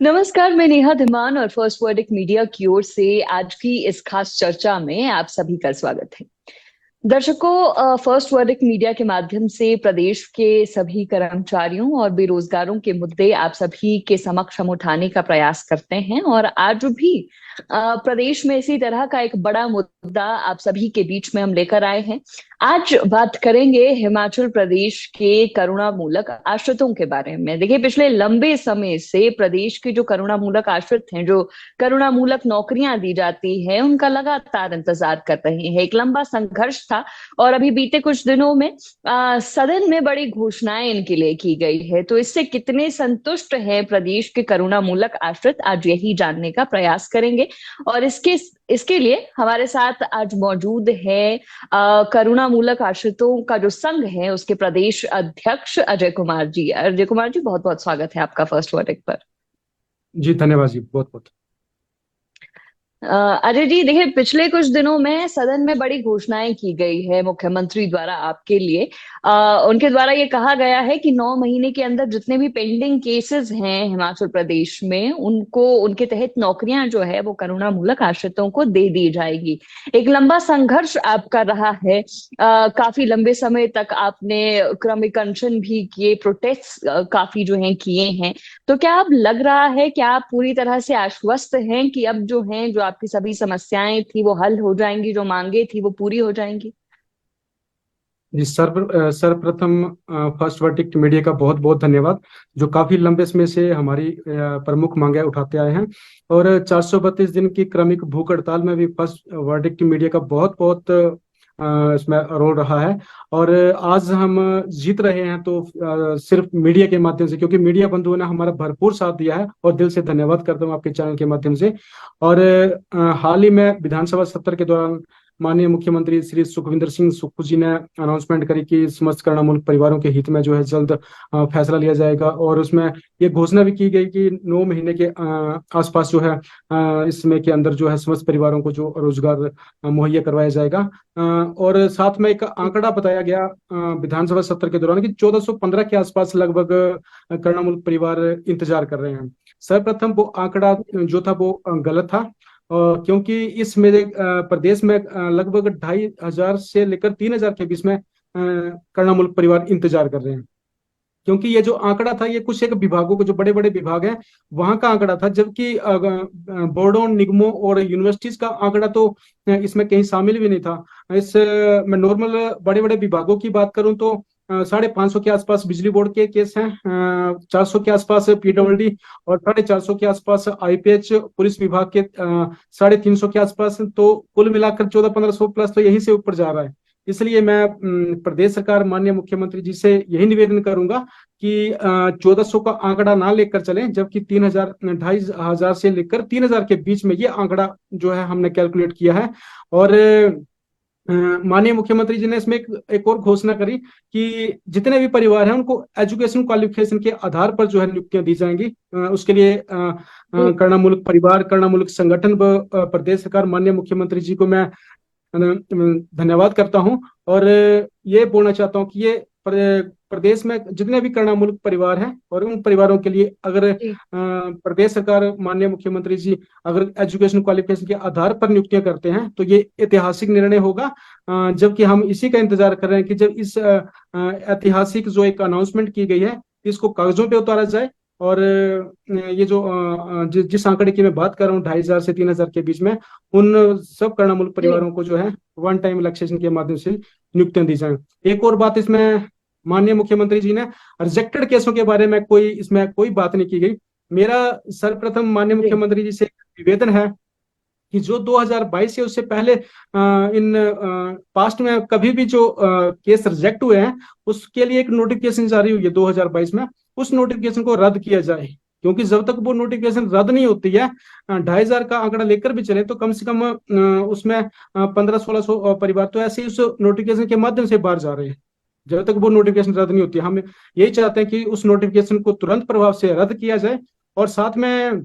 नमस्कार, मैं नेहा धीमान और फर्स्ट वर्डिक मीडिया की ओर से आज की इस खास चर्चा में आप सभी का स्वागत है। दर्शकों, फर्स्ट वर्डिक मीडिया के माध्यम से प्रदेश के सभी कर्मचारियों और बेरोजगारों के मुद्दे आप सभी के समक्ष हम उठाने का प्रयास करते हैं और आज भी प्रदेश में इसी तरह का एक बड़ा मुद्दा आप सभी के बीच में हम लेकर आए हैं। आज बात करेंगे हिमाचल प्रदेश के करुणामूलक आश्रितों के बारे में। देखिए, पिछले लंबे समय से प्रदेश के जो करुणामूलक आश्रित हैं, जो करुणामूलक नौकरियां दी जाती है, उनका लगातार इंतजार कर रहे हैं। एक लंबा संघर्ष था और अभी बीते कुछ दिनों में सदन में बड़ी घोषणाएं इनके लिए की गई है। तो इससे कितने संतुष्ट हैं प्रदेश के करुणामूलक आश्रित, आज यही जानने का प्रयास करेंगे। और इसके इसके लिए हमारे साथ आज मौजूद है करुणामूलक आश्रितों का जो संघ है उसके प्रदेश अध्यक्ष अजय कुमार जी। अजय कुमार जी, बहुत बहुत स्वागत है आपका फर्स्ट वर्डिक्ट पर। जी धन्यवाद जी, बहुत बहुत। अजय जी, देखिए, पिछले कुछ दिनों में सदन में बड़ी घोषणाएं की गई है मुख्यमंत्री द्वारा आपके लिए। उनके द्वारा ये कहा गया है कि 9 महीने के अंदर जितने भी पेंडिंग केसेस हैं हिमाचल प्रदेश में, उनको उनके तहत नौकरियां जो है वो करुणामूलक आश्रितों को दे दी जाएगी। एक लंबा संघर्ष आपका रहा है। काफी लंबे समय तक आपने क्रमिक अनशन भी किए, प्रोटेस्ट काफी जो है किए हैं। तो क्या अब लग रहा है कि आप पूरी तरह से आश्वस्त हैं कि अब जो आपकी सभी समस्याएं थी वो हल हो जाएंगी, जो मांगे थी वो पूरी हो जाएंगी? जी सर्वप्रथम फर्स्ट वर्डिक्ट मीडिया का बहुत बहुत धन्यवाद, जो काफी लंबे समय से हमारी प्रमुख मांगे उठाते आए हैं। और 432 दिन की क्रमिक भूख हड़ताल में भी फर्स्ट वर्डिक्ट मीडिया का बहुत बहुत इसमें रोल रहा है। और आज हम जीत रहे हैं तो सिर्फ मीडिया के माध्यम से, क्योंकि मीडिया बंधुओं ने हमारा भरपूर साथ दिया है और दिल से धन्यवाद करता हूँ आपके चैनल के माध्यम से। और हाल ही में विधानसभा सत्र के दौरान माननीय मुख्यमंत्री श्री सुखविंदर सिंह सुक्खू जी ने अनाउंसमेंट करी कि समस्त करुणामूलक परिवारों के हित में जो है जल्द फैसला लिया जाएगा। और उसमें ये घोषणा भी की गई कि 9 महीने के आसपास जो है इस समय के अंदर जो है समस्त परिवारों को जो रोजगार मुहैया करवाया जाएगा। और साथ में एक आंकड़ा बताया गया विधानसभा सत्र के दौरान कि 1415 के आसपास लगभग करुणामूलक परिवार इंतजार कर रहे हैं। सर्वप्रथम वो आंकड़ा जो था वो गलत था, क्योंकि इस मेरे प्रदेश में लगभग 2500 से लेकर 3000 के बीच में करुणामूलक परिवार इंतजार कर रहे हैं। क्योंकि ये जो आंकड़ा था ये कुछ एक विभागों को, जो बड़े बड़े विभाग हैं वहां का आंकड़ा था, जबकि बोर्डों, निगमों और यूनिवर्सिटीज का आंकड़ा तो इसमें कहीं शामिल भी नहीं था। इस मैं नॉर्मल बड़े बड़े विभागों की बात करूं तो 550 के आसपास बिजली बोर्ड के केस हैं, 400 के आसपास पीडब्ल्यूडी और 450 के आसपास आईपीएच पुलिस विभाग के 350 के आसपास। तो कुल मिलाकर 1400-1500 प्लस तो यहीं से ऊपर जा रहा है। इसलिए मैं प्रदेश सरकार, माननीय मुख्यमंत्री जी से यही निवेदन करूंगा कि 1400 का आंकड़ा ना लेकर चलें, जबकि 3000, 2500 से लेकर 3000 के बीच में ये आंकड़ा जो है हमने कैलकुलेट किया है। और माननीय मुख्यमंत्री जी ने इसमें एक और घोषणा करी कि जितने भी परिवार हैं उनको एजुकेशन क्वालिफिकेशन के आधार पर जो है नियुक्तियां दी जाएंगी। उसके लिए करुणामूलक परिवार, करुणामूलक संगठन व प्रदेश सरकार, माननीय मुख्यमंत्री जी को मैं धन्यवाद करता हूं। और ये बोलना चाहता हूं कि ये प्रदेश में जितने भी करुणामूलक परिवार हैं और उन परिवारों के लिए अगर प्रदेश सरकार, माननीय मुख्यमंत्री जी अगर एजुकेशन क्वालिफिकेशन के आधार पर नियुक्तियां करते हैं तो ये ऐतिहासिक निर्णय होगा। जबकि हम इसी का इंतजार कर रहे हैं कि जब इस ऐतिहासिक जो एक अनाउंसमेंट की गई है इसको कागजों पे उतारा जाए। और ये जो जिस आंकड़े की मैं बात कर रहा हूँ 2500 से 3000 के बीच में, उन सब करुणामूलक परिवारों को जो है वन टाइम रिलैक्सेशन के माध्यम से नियुक्तियां दी जाए। एक और बात, इसमें माननीय मुख्यमंत्री जी ने रिजेक्टेड केसों के बारे में इसमें कोई बात नहीं की गई। मेरा सर्वप्रथम माननीय मुख्यमंत्री जी से निवेदन है कि जो 2022 से उससे पहले इन पास्ट में कभी भी जो केस रिजेक्ट हुए हैं उसके लिए एक नोटिफिकेशन जारी हुई है 2022 में, उस नोटिफिकेशन को रद्द किया जाए। क्योंकि जब तक वो नोटिफिकेशन रद्द नहीं होती है, 2500 का आंकड़ा लेकर भी चले तो कम से कम उसमें 1500-1600 परिवार तो ऐसे ही उस नोटिफिकेशन के माध्यम से बाहर जा रहे हैं। जब तक वो नोटिफिकेशन रद्द नहीं होती, हम यही चाहते हैं कि उस नोटिफिकेशन को तुरंत प्रभाव से रद्द किया जाए। और साथ में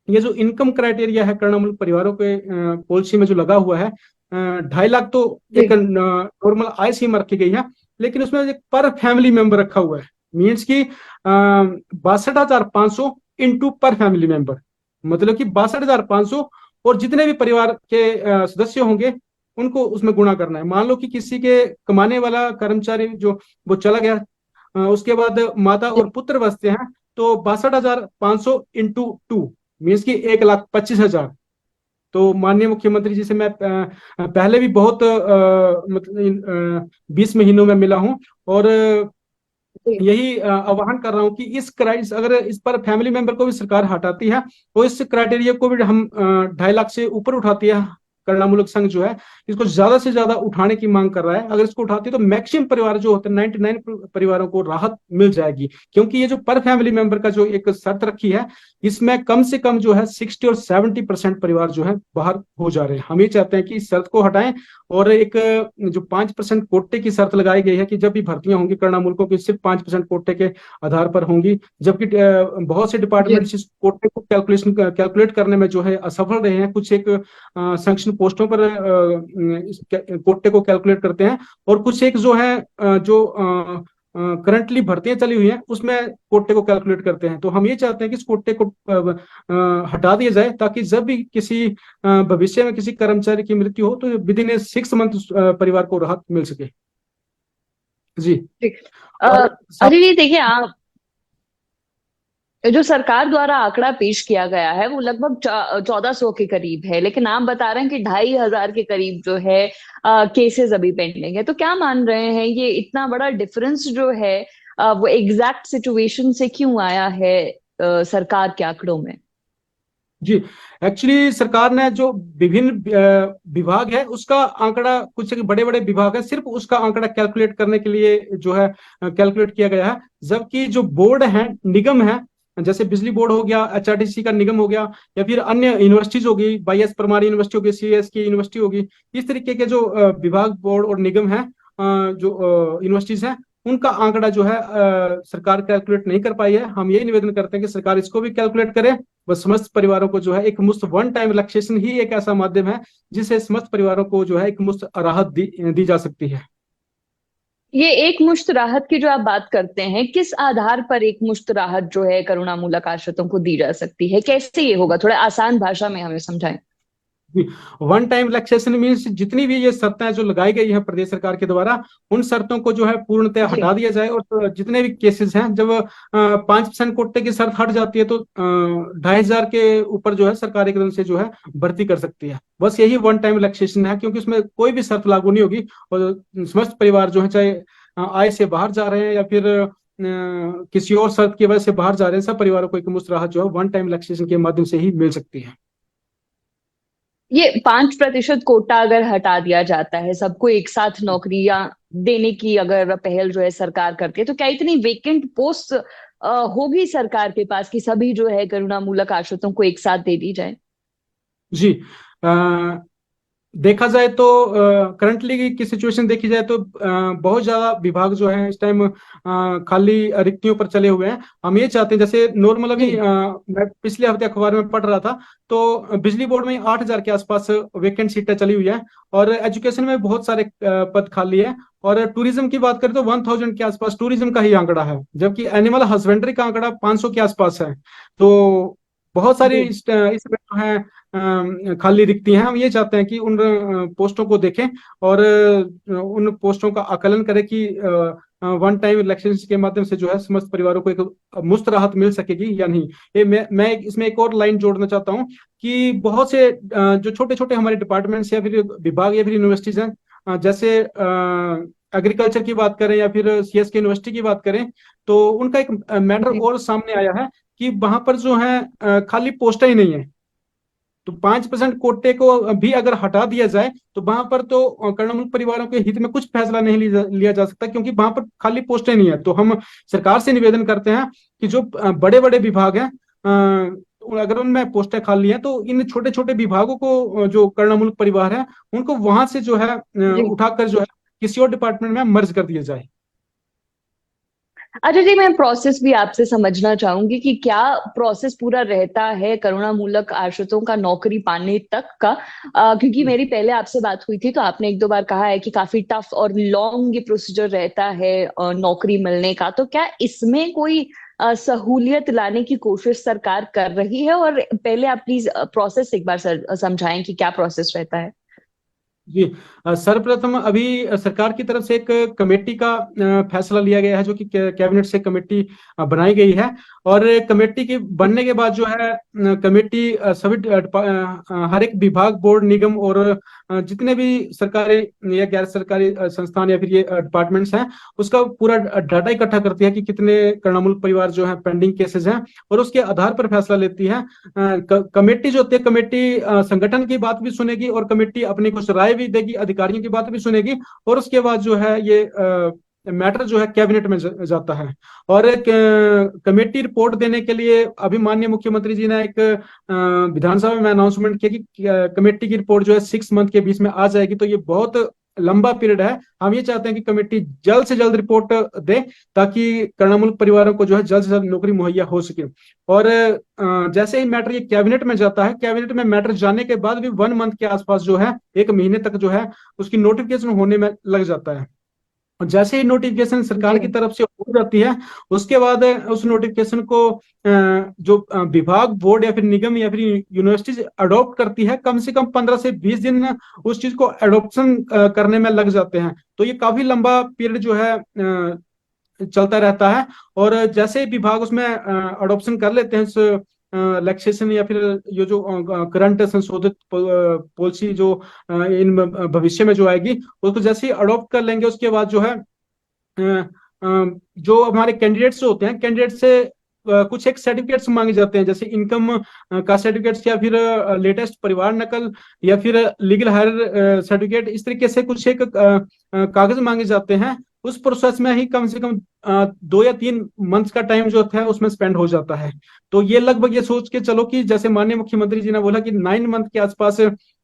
ये जो इनकम क्राइटेरिया है करुणामूलक परिवारों के पॉलिसी में जो लगा हुआ है, 2.5 लाख तो एक नॉर्मल आय सीमा रखी गई है, लेकिन उसमें एक पर फैमिली मेंबर रखा हुआ है। मीन्स की 62,500 इंटू पर फैमिली मेंबर, मतलब कि 62,500, और जितने भी परिवार के सदस्य होंगे उनको उसमें गुणा करना है। मान लो कि किसी के कमाने वाला कर्मचारी जो वो चला गया, उसके बाद माता और पुत्र बचते हैं, तो 62,500 इंटू टू मीन्स की 1,25,000। तो माननीय मुख्यमंत्री जी से मैं पहले भी बहुत मतलब 20 महीनों में मिला हूं, और यही आह्वान कर रहा हूं कि इस क्राइस अगर इस पर फैमिली मेंबर को भी सरकार हटाती है, तो इस क्राइटेरिया को भी हम 2.5 लाख से ऊपर उठाती है। करुणामूलक संघ जो है इसको ज्यादा से ज्यादा उठाने की मांग कर रहा है। अगर इसको उठाती है तो मैक्सिमम परिवार जो होते हैं 99 परिवारों को राहत मिल जाएगी, क्योंकि ये जो पर फैमिली मेंबर का जो एक शर्त रखी है, इसमें कम से कम जो है 60 और 70% परिवार जो है बाहर हो जा रहे हैं। हम ये चाहते हैं कि इस शर्त को हटाएं, और एक जो 5% कोटे की शर्त लगाई गई है कि जब भी भर्तियां होंगी करुणामूलकों की सिर्फ 5% कोटे के आधार पर होंगी, जबकि बहुत से डिपार्टमेंट्स इस कोटे को कैलकुलेट करने में जो है असफल रहे हैं। कुछ एक संक्शन पोस्टों पर इस कोटे को कैलकुलेट करते हैं, और कुछ एक जो है जो करंटली भर्तियां चली हुई हैं उसमें कोटे को कैलकुलेट करते हैं। तो हम ये चाहते हैं कि इस कोटे को हटा दिया जाए, ताकि जब भी किसी भविष्य में किसी कर्मचारी की मृत्यु हो तो विद इन 6 मंथ परिवार को राहत मिल सके। जी। ठीक। और अजय जी देखिए, आप जो सरकार द्वारा आंकड़ा पेश किया गया है वो लगभग 1400 के करीब है, लेकिन आप बता रहे हैं कि 2,500 के करीब जो है केसेस अभी पेंडिंग है। तो क्या मान रहे हैं ये इतना बड़ा डिफरेंस जो है वो एग्जैक्ट सिचुएशन से क्यों आया है सरकार के आंकड़ों में? जी, एक्चुअली सरकार ने जो विभिन्न विभाग है उसका आंकड़ा, कुछ बड़े बड़े विभाग है सिर्फ उसका आंकड़ा कैलकुलेट करने के लिए जो है कैलकुलेट किया गया है। जबकि जो बोर्ड है, निगम है, जैसे बिजली बोर्ड हो गया, एचआरटीसी का निगम हो गया, या फिर अन्य यूनिवर्सिटीज होगी, वाईएस परमार यूनिवर्सिटी होगी, सीएस की यूनिवर्सिटी होगी, इस तरीके के जो विभाग, बोर्ड और निगम है, जो यूनिवर्सिटीज हैं, उनका आंकड़ा जो है सरकार कैलकुलेट नहीं कर पाई है। हम यही निवेदन करते हैं कि सरकार इसको भी कैलकुलेट करे। वह समस्त परिवारों को जो है एक मुफ्त वन टाइम रिलैक्सेशन ही एक ऐसा माध्यम है जिससे समस्त परिवारों को जो है एक मुफ्त राहत दी जा सकती है। ये एक मुश्त राहत की जो आप बात करते हैं, किस आधार पर एक मुश्त राहत जो है करुणामूलक आश्रितों को दी जा सकती है? कैसे ये होगा? थोड़ा आसान भाषा में हमें समझाएं। वन टाइम रिलैक्सेशन मीन्स जितनी भी ये शर्तें जो लगाई गई है प्रदेश सरकार के द्वारा, उन शर्तों को जो है पूर्णतः जी। हटा दिया जाए। और तो जितने भी केसेस हैं, जब 5% कोटे की शर्त हट जाती है तो 2,500 के ऊपर जो है सरकार एकदम से जो है भर्ती कर सकती है। बस यही वन टाइम रिलैक्सेशन है, क्योंकि उसमें कोई भी शर्त लागू नहीं होगी। और समस्त परिवार जो है, चाहे आय से बाहर जा रहे हैं या फिर किसी और शर्त की वजह से बाहर जा रहे हैं, सब परिवारों को एक मुश्त राहत जो है वन टाइम रिलैक्सेशन के माध्यम से ही मिल सकती है। ये 5% कोटा अगर हटा दिया जाता है, सबको एक साथ नौकरियां देने की अगर पहल जो है सरकार करती है, तो क्या इतनी वेकेंट पोस्ट होगी सरकार के पास कि सभी जो है करुणामूलक आश्रितों को एक साथ दे दी जाए? जी, देखा जाए तो करंटली की सिचुएशन देखी जाए तो बहुत ज्यादा विभाग जो है इस टाइम खाली रिक्तियों पर चले हुए हैं। हम ये चाहते हैं, जैसे नॉर्मल अभी जी। मैं पिछले हफ्ते अखबार में पढ़ रहा था, तो बिजली बोर्ड में 8,000 के आसपास वेकेंट सीटें चली हुई है, और एजुकेशन में बहुत सारे पद खाली है। और टूरिज्म की बात करें तो 1,000 के आसपास टूरिज्म का ही आंकड़ा है, जबकि एनिमल हस्बेंड्री का आंकड़ा 500 के आसपास है। तो बहुत सारी जी। इसमें जो है खाली रिक्ति हैं। हम ये चाहते हैं कि उन पोस्टों को देखें और उन पोस्टों का आकलन करें कि वन टाइम इलेक्शन के माध्यम से जो है समस्त परिवारों को एक मुफ्त राहत मिल सकेगी या नहीं। ये मैं इसमें एक और लाइन जोड़ना चाहता हूँ कि बहुत से जो छोटे छोटे हमारे डिपार्टमेंट्स या फिर विभाग या फिर यूनिवर्सिटीज हैं, जैसे एग्रीकल्चर की बात करें या फिर सीएस की यूनिवर्सिटी की बात करें, तो उनका एक मैटर जी। और सामने आया है कि वहां पर जो है खाली पोस्टें ही नहीं है। तो 5% कोटे को भी अगर हटा दिया जाए तो वहां पर तो कर्णमुल परिवारों के हित में कुछ फैसला नहीं लिया जा सकता, क्योंकि वहां पर खाली पोस्टें नहीं है। तो हम सरकार से निवेदन करते हैं कि जो बड़े बड़े विभाग हैं, अगर उनमें पोस्टें खाली हैं तो इन छोटे छोटे विभागों को, जो कर्णमुल परिवार है, उनको वहां से जो है जी। उठाकर जो है किसी और डिपार्टमेंट में मर्ज कर दिया जाए। अच्छा जी, मैं प्रोसेस भी आपसे समझना चाहूंगी कि क्या प्रोसेस पूरा रहता है करुणामूलक आश्रितों का नौकरी पाने तक का? क्योंकि मेरी पहले आपसे बात हुई थी तो आपने एक दो बार कहा है कि काफी टफ और लॉन्ग ये प्रोसीजर रहता है नौकरी मिलने का। तो क्या इसमें कोई सहूलियत लाने की कोशिश सरकार कर रही है? और पहले आप प्लीज प्रोसेस एक बार समझाएं कि क्या प्रोसेस रहता है। जी। सर्वप्रथम अभी सरकार की तरफ से एक कमेटी का फैसला लिया गया है, जो कि कैबिनेट से कमेटी बनाई गई है। और कमेटी के बनने के बाद जो है कमेटी सभी हर एक विभाग, बोर्ड, निगम और जितने भी सरकारी या गैर सरकारी संस्थान या फिर ये डिपार्टमेंट्स हैं, उसका पूरा डाटा इकट्ठा करती है कि कितने करुणामूलक परिवार जो है पेंडिंग केसेस हैं, और उसके आधार पर फैसला लेती है। कमेटी जो होती है, कमेटी संगठन की बात भी सुनेगी और कमेटी अपनी कुछ राय भी देगी, अधिकारियों की बात भी सुनेगी, और उसके बाद जो है ये मैटर जो है कैबिनेट में जाता है। और एक कमेटी रिपोर्ट देने के लिए अभी माननीय मुख्यमंत्री जी ने एक विधानसभा में अनाउंसमेंट किया कि कमेटी की रिपोर्ट जो है 6 मंथ के बीच में आ जाएगी। तो ये बहुत लंबा पीरियड है। हम ये चाहते हैं कि कमेटी जल्द से जल्द रिपोर्ट दे, ताकि करुणामूलक परिवारों को जो है जल्द से जल्द नौकरी मुहैया हो सके। और जैसे ही मैटर ये कैबिनेट में जाता है, कैबिनेट में मैटर जाने के बाद भी 1 मंथ के आसपास जो है, 1 महीने तक जो है उसकी नोटिफिकेशन होने में लग जाता है। और जैसे ही नोटिफिकेशन सरकार की जी। तरफ से हो जाती है, उसके बाद उस नोटिफिकेशन को जो विभाग, बोर्ड या फिर निगम या फिर यूनिवर्सिटी अडॉप्ट करती है, कम से कम 15 से 20 दिन उस चीज को एडॉप्शन करने में लग जाते हैं। तो ये काफी लंबा पीरियड जो है चलता रहता है। और जैसे ही विभाग उसमें अडॉप्शन कर लेते हैं लेक्सेशन या फिर ये जो करंट संशोधित पॉलिसी जो इन भविष्य में जो आएगी, उसको जैसे ही अडॉप्ट कर लेंगे, उसके बाद जो है जो हमारे कैंडिडेट्स होते हैं, कैंडिडेट से कुछ एक सर्टिफिकेट्स मांगे जाते हैं, जैसे इनकम का सर्टिफिकेट्स या फिर लेटेस्ट परिवार नकल या फिर लीगल हायर सर्टिफिकेट, इस तरीके से कुछ एक कागज मांगे जाते हैं। उस प्रोसेस में ही कम से कम 2 या 3 मंथ का टाइम जो है उसमें स्पेंड हो जाता है। तो ये लगभग ये सोच के चलो कि जैसे माननीय मुख्यमंत्री जी ने बोला कि 9 मंथ के आसपास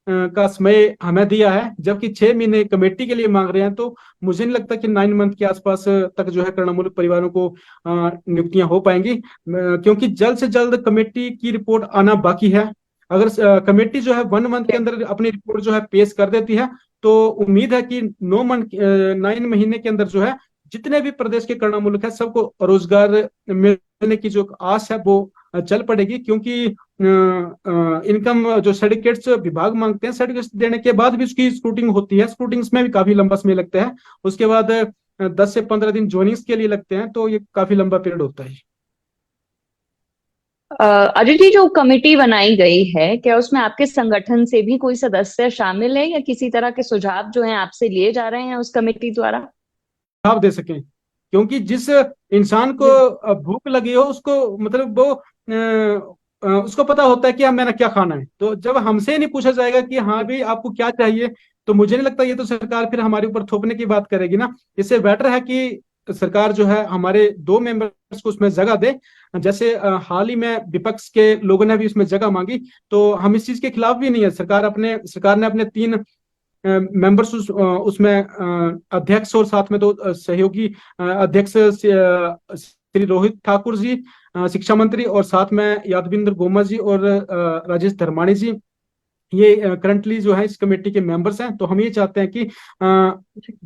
का समय हमें दिया है, जबकि 6 महीने कमेटी के लिए मांग रहे हैं। तो मुझे नहीं लगता कि 9 मंथ के आसपास तक जो है करुणामूलक परिवारों को नियुक्तियां हो पाएंगी, क्योंकि जल्द से जल्द कमेटी की रिपोर्ट आना बाकी है। अगर कमेटी जो है 1 मंथ के अंदर अपनी रिपोर्ट जो है पेश कर देती है, तो उम्मीद है कि 9 महीने के अंदर जो है जितने भी प्रदेश के करुणामूलक है, सबको रोजगार मिलने की जो आस है वो चल पड़ेगी। क्योंकि इनकम जो सर्टिफिकेट्स विभाग मांगते हैं, सर्टिफिकेट्स देने के बाद भी उसकी स्क्रूटिंग होती है, स्क्रूटिंग में भी काफी लंबा समय लगता है। उसके बाद 10 से 15 दिन ज्वाइनिंग्स के लिए लगते हैं। तो ये काफी लंबा पीरियड होता है। अजय जी, जो कमेटी बनाई गई है, क्या उसमें आपके संगठन से भी कोई सदस्य शामिल है, या किसी तरह के सुझाव जो हैं आपसे लिए जा रहे हैं उस कमेटी द्वारा? लाभ दे सकें, क्योंकि जिस इंसान को जी। भूख लगी हो, उसको मतलब वो उसको पता होता है कि हाँ मेरा क्या खाना है। तो जब हमसे नहीं पूछा जाएगा कि हाँ भाई आपको क्या चाहिए, तो मुझे नहीं लगता ये तो सरकार फिर हमारे ऊपर थोपने की बात करेगी ना। इससे बेटर है कि सरकार जो है हमारे 2 मेंबर्स को उसमें जगह दे। जैसे हाल ही में विपक्ष के लोगों ने भी उसमें जगह मांगी, तो हम इस चीज के खिलाफ भी नहीं है। सरकार ने अपने 3 मेंबर्स उसमें अध्यक्ष और साथ में 2 सहयोगी अध्यक्ष श्री रोहित ठाकुर जी, शिक्षा मंत्री, और साथ में यादविंद्र गोमा जी और राजेश धर्माणी जी, ये करंटली जो है इस कमेटी के मेंबर्स हैं। तो हम ये चाहते हैं कि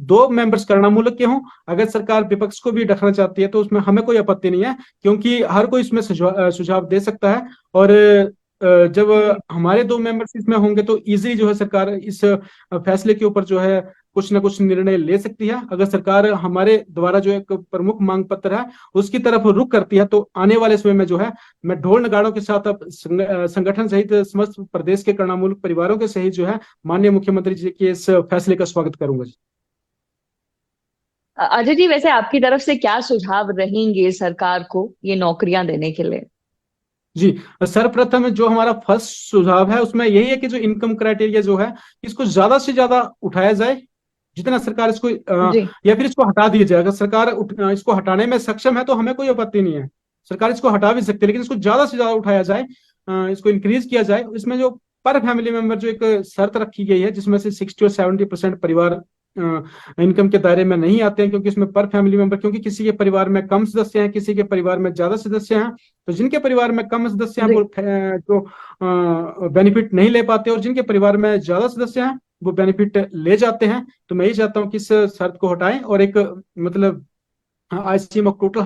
2 मेंबर्स करुणामूलक के हों। अगर सरकार विपक्ष को भी रखना चाहती है तो उसमें हमें कोई आपत्ति नहीं है, क्योंकि हर कोई इसमें सुझाव दे सकता है। और जब हमारे 2 मेंबर्स इसमें होंगे, तो इजीली जो है सरकार इस फैसले के ऊपर जो है कुछ ना कुछ निर्णय ले सकती है। अगर सरकार हमारे द्वारा जो एक प्रमुख मांग पत्र है उसकी तरफ रुख करती है, तो आने वाले समय में जो है मैं ढोल नगाड़ों के साथ अब संगठन सहित समस्त प्रदेश के करुणामूलक परिवारों के सहित जो है माननीय मुख्यमंत्री जी के इस फैसले का स्वागत करूंगा जी। अजय जी, वैसे आपकी तरफ से क्या सुझाव रहेंगे सरकार को ये नौकरियां देने के लिए? जी। सर्वप्रथम जो हमारा फर्स्ट सुझाव है उसमें यही है कि जो इनकम क्राइटेरिया जो है, इसको ज्यादा से ज्यादा उठाया जाए। जितना सरकार इसको जी। या फिर इसको हटा दिया जाए। अगर सरकार इसको हटाने में सक्षम है तो हमें कोई आपत्ति नहीं है, सरकार इसको हटा भी सकती है, लेकिन इसको ज्यादा से ज्यादा उठाया जाए, इसको इंक्रीज किया जाए। इसमें जो पर फैमिली मेंबर जो एक शर्त रखी गई है, जिसमें से 60 और 70% परिवार इनकम के दायरे में नहीं आते हैं, क्योंकि इसमें पर फैमिली मेंबर, क्योंकि किसी के परिवार में कम सदस्य हैं, किसी के परिवार में ज्यादा सदस्य हैं। तो जिनके परिवार में कम सदस्य हैं जी। वो जो बेनिफिट नहीं ले पाते, और जिनके परिवार में ज्यादा सदस्य हैं वो बेनिफिट ले जाते हैं। तो मैं ये चाहता हूँ कि इस शर्त को हटाएं और एक मतलब आईसीएमआर टोटल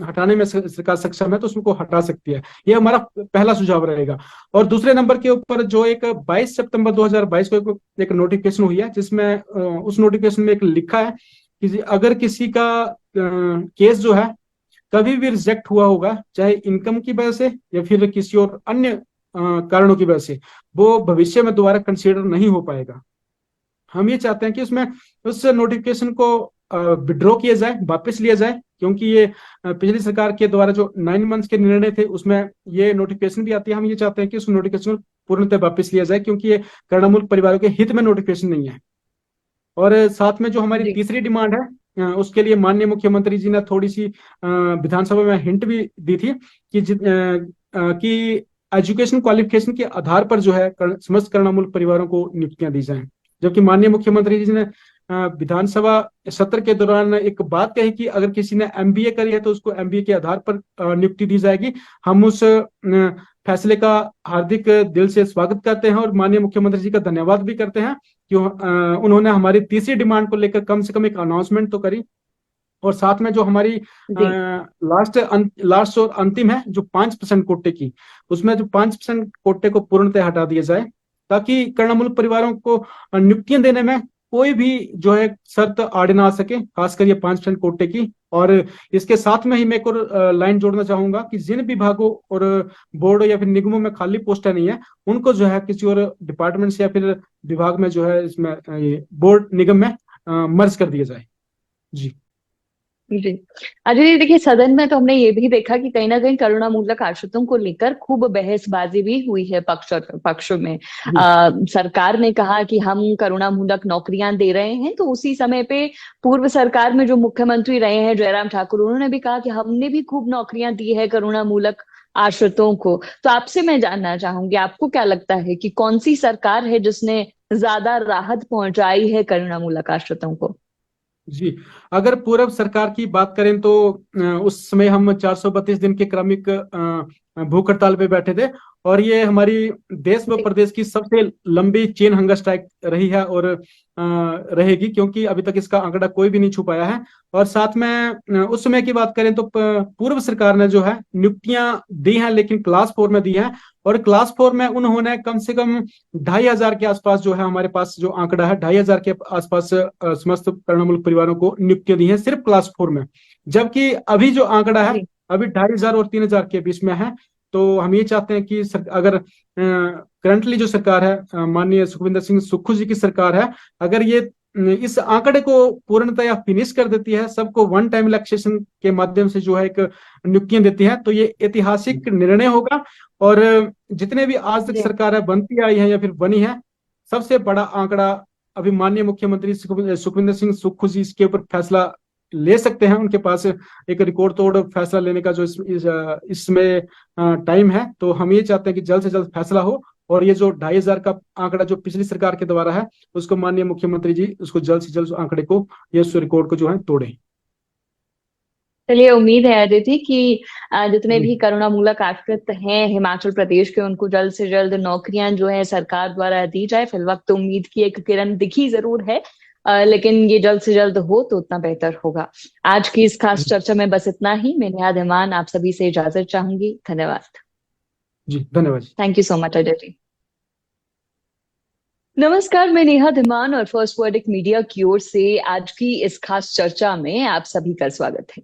हटाने में सरकार सक्षम है तो उसको हटा सकती है। ये हमारा पहला सुझाव रहेगा। और दूसरे नंबर के ऊपर जो एक 22 सितंबर 2022 को एक नोटिफिकेशन हुई है, जिसमें उस नोटिफिकेशन में एक लिखा है कि अगर किसी का केस जो है कभी भी रिजेक्ट हुआ होगा, चाहे इनकम की वजह से या फिर किसी और अन्य कारणों की वजह से, वो भविष्य में दोबारा कंसीडर नहीं हो पाएगा। हम ये चाहते हैं कि उसमें उस नोटिफिकेशन को विड्रॉ किया जाए, वापस लिया जाए, क्योंकि ये पिछली सरकार के द्वारा जो 9 मंथ्स के निर्णय थे उसमें ये नोटिफिकेशन भी आती है। हम ये चाहते हैं कि उस नोटिफिकेशन को पूर्णतः वापस लिया जाए, क्योंकि ये करुणामूलक परिवारों के हित में नोटिफिकेशन नहीं है। और साथ में जो हमारी जी तीसरी डिमांड है, उसके लिए माननीय मुख्यमंत्री जी ने थोड़ी सी विधानसभा में हिंट भी दी थी कि एजुकेशन क्वालिफिकेशन के आधार पर जो है समस्त करुणामूलक परिवारों को नियुक्तियां दी जाएं। जबकि माननीय मुख्यमंत्री जी ने विधानसभा सत्र के दौरान एक बात कही कि अगर किसी ने एमबीए करी है तो उसको एमबीए के आधार पर नियुक्ति दी जाएगी। हम उस फैसले का हार्दिक दिल से स्वागत करते हैं और माननीय मुख्यमंत्री जी का धन्यवाद भी करते हैं कि उन्होंने हमारी तीसरी डिमांड को लेकर कम से कम एक अनाउंसमेंट तो करी। और साथ में जो हमारी जी लास्ट और अंतिम है जो 5% कोटे की, उसमें जो 5% कोटे को पूर्णतः हटा दिया जाए, ताकि करुणामूलक परिवारों को नियुक्तियां देने में कोई भी जो है शर्त आड़े ना आ सके, खासकर ये 5% कोटे की। और इसके साथ में ही मैं एक और लाइन जोड़ना चाहूंगा कि जिन विभागों और बोर्ड या फिर निगमों में खाली पोस्टें नहीं है, उनको जो है किसी और डिपार्टमेंट से या फिर विभाग में जो है इसमें बोर्ड निगम में मर्ज कर दिया जाए। जी जी। अजय जी, देखिए सदन में तो हमने ये भी देखा कि कहीं ना कहीं करुणामूलक आश्रितों को लेकर खूब बहसबाजी भी हुई है पक्ष में। जी सरकार ने कहा कि हम करुणामूलक नौकरियां दे रहे हैं, तो उसी समय पे पूर्व सरकार में जो मुख्यमंत्री रहे हैं जयराम ठाकुर, उन्होंने भी कहा कि हमने भी खूब नौकरियां दी है करुणामूलक आश्रितों को। तो आपसे मैं जानना चाहूंगी, आपको क्या लगता है कि कौन सी सरकार है जिसने ज्यादा राहत पहुंचाई है करुणामूलक आश्रितों को? जी। अगर पूर्व सरकार की बात करें तो उस समय हम 432 दिन के क्रमिक भूख हड़ताल पे बैठे थे, और ये हमारी देश व जी प्रदेश की सबसे लंबी चेन हंगर स्ट्राइक रही है और रहेगी, क्योंकि अभी तक इसका आंकड़ा कोई भी नहीं छुपाया है। और साथ में उस समय की बात करें तो पूर्व सरकार ने जो है नियुक्तियां दी हैं, लेकिन क्लास 4 में दी हैं। और क्लास 4 में उन्होंने कम से कम 2,500 के आसपास जो है, हमारे पास जो आंकड़ा है 2,500 के आसपास समस्त करुणामूलक परिवारों को नियुक्तियां दी हैं सिर्फ क्लास 4 में। जबकि अभी जो आंकड़ा है जी अभी 2,500 और 3,000 के बीच में है। तो हम ये चाहते हैं कि अगर करंटली जो सरकार है, माननीय सुखविंदर सिंह सुक्खू जी की सरकार है, अगर ये इस आंकड़े को पूर्णतया फिनिश कर देती है, सबको वन टाइम रिलैक्सेशन के माध्यम से जो है एक नियुक्तियां देती है, तो ये ऐतिहासिक निर्णय होगा। और जितने भी आज तक जी सरकार है बनती आई है या फिर बनी है, सबसे बड़ा आंकड़ा अभी माननीय मुख्यमंत्री सुखविंदर सिंह सुक्खू जी इसके ऊपर फैसला ले सकते हैं। उनके पास एक रिकॉर्ड तोड़ फैसला लेने का जो इसमें टाइम है। तो हम ये चाहते हैं कि जल्द से जल्द फैसला हो, और ये जो 2,500 का आंकड़ा जो पिछली सरकार के द्वारा है, उसको माननीय मुख्यमंत्री जी उसको जल्द से जल्द आंकड़े को या उस रिकॉर्ड को जो है तोड़े। चलिए, उम्मीद है अदिति कि जितने जी भी करुणामूलक आश्रित हैं हिमाचल प्रदेश के, उनको जल्द से जल्द नौकरियां जो है सरकार द्वारा दी जाए। फिल वक्त उम्मीद की एक किरण दिखी जरूर है, लेकिन ये जल्द से जल्द हो तो उतना बेहतर होगा। आज की इस खास चर्चा में बस इतना ही। मैं नेहा धीमान आप सभी से इजाजत चाहूंगी। धन्यवाद। जी धन्यवाद। Thank you so much Ajay ji. नमस्कार, मैं नेहा धीमान और फर्स्ट वर्डिक मीडिया की ओर से आज की इस खास चर्चा में आप सभी का स्वागत है।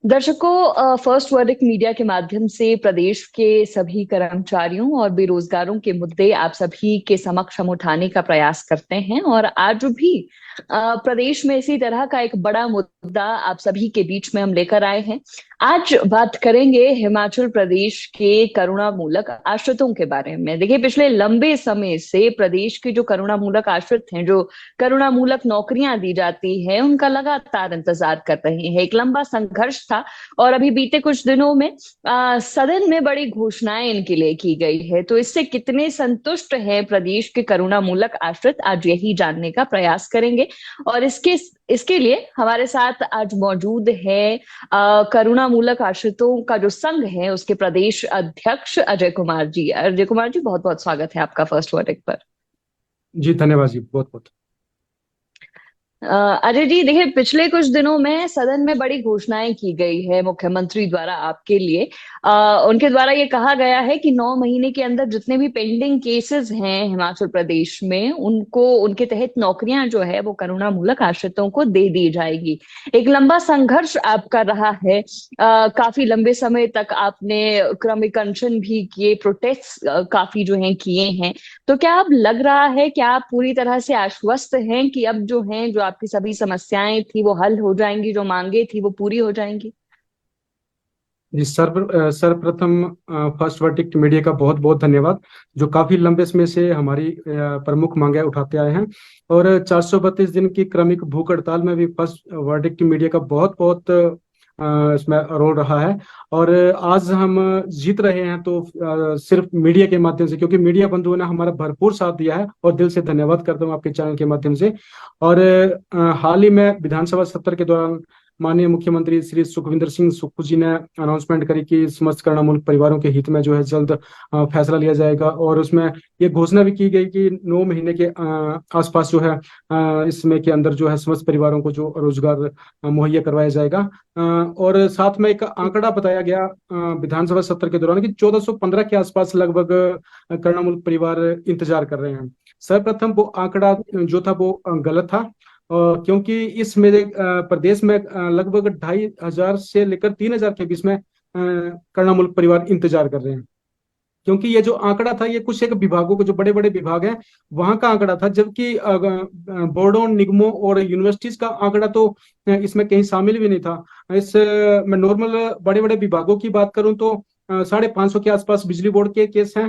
दर्शकों, फर्स्ट वर्डिक मीडिया के माध्यम से प्रदेश के सभी कर्मचारियों और बेरोजगारों के मुद्दे आप सभी के समक्ष हम उठाने का प्रयास करते हैं, और आज भी प्रदेश में इसी तरह का एक बड़ा मुद्दा आप सभी के बीच में हम लेकर आए हैं। आज बात करेंगे हिमाचल प्रदेश के करुणामूलक आश्रितों के बारे में। देखिए, पिछले लंबे समय से प्रदेश के जो करुणामूलक आश्रित हैं, जो करुणामूलक नौकरियां दी जाती है, उनका लगातार इंतजार कर रहे हैं। एक लंबा संघर्ष था, और अभी बीते कुछ दिनों में सदन में बड़ी घोषणाएं इनके लिए की गई है। तो इससे कितने संतुष्ट हैं प्रदेश के करुणामूलक आश्रित, आज यही जानने का प्रयास करेंगे। और इसके लिए हमारे साथ आज मौजूद है करुणामूलक आश्रितों का जो संघ है, उसके प्रदेश अध्यक्ष अजय कुमार जी। अजय कुमार जी, बहुत बहुत स्वागत है आपका फर्स्ट वर्डिक्ट पर। जी धन्यवाद जी, बहुत बहुत। अजय जी, देखिए, पिछले कुछ दिनों में सदन में बड़ी घोषणाएं की गई है मुख्यमंत्री द्वारा आपके लिए। उनके द्वारा ये कहा गया है कि 9 महीने के अंदर जितने भी पेंडिंग केसेस हैं हिमाचल प्रदेश में, उनको उनके तहत नौकरियां जो है वो करुणामूलक आश्रितों को दे दी जाएगी। एक लंबा संघर्ष आपका रहा है। काफी लंबे समय तक आपने क्रमिक अनशन भी किए, प्रोटेस्ट काफी जो है किए हैं। तो क्या अब लग रहा है कि आप पूरी तरह से आश्वस्त हैं कि अब जो हैं, जो आपकी सभी समस्याएं थी वो हल हो जाएंगी, जो मांगे थी वो पूरी हो जाएंगी? जी, सर्वप्रथम फर्स्ट वर्डिक्ट मीडिया का बहुत बहुत धन्यवाद, जो काफी लंबे समय से हमारी प्रमुख मांगे उठाते आए हैं। और 432 दिन की क्रमिक भूख हड़ताल में भी फर्स्ट वर्डिक्ट मीडिया का बहुत बहुत इसमें रोल रहा है। और आज हम जीत रहे हैं तो सिर्फ मीडिया के माध्यम से, क्योंकि मीडिया बंधुओं ने हमारा भरपूर साथ दिया है, और दिल से धन्यवाद करता हूँ आपके चैनल के माध्यम से। और हाल ही में विधानसभा सत्र के दौरान माननीय मुख्यमंत्री श्री सुखविंदर सिंह सुक्खू जी ने अनाउंसमेंट करी कि समस्त करुणामूलक परिवारों के हित में जो है जल्द फैसला लिया जाएगा। और उसमें ये घोषणा भी की गई कि 9 महीने के आसपास जो है इसमें के अंदर जो है समस्त परिवारों को जो रोजगार मुहैया करवाया जाएगा। और साथ में एक आंकड़ा बताया गया विधानसभा सत्र के दौरान कि 1415 के आसपास लगभग करुणामूलक परिवार इंतजार कर रहे हैं। सर्वप्रथम वो आंकड़ा जो था वो गलत था, क्योंकि इस मेरे प्रदेश में लगभग 2500 से लेकर 3000 के बीच में करुणामूलक परिवार इंतजार कर रहे हैं। क्योंकि ये जो आंकड़ा था ये कुछ एक विभागों को, जो बड़े बड़े विभाग हैं वहां का आंकड़ा था, जबकि बोर्डों, निगमों और यूनिवर्सिटीज का आंकड़ा तो इसमें कहीं शामिल भी नहीं था। मैं नॉर्मल बड़े बड़े विभागों की बात करूं तो 550 के आसपास बिजली बोर्ड के केस हैं,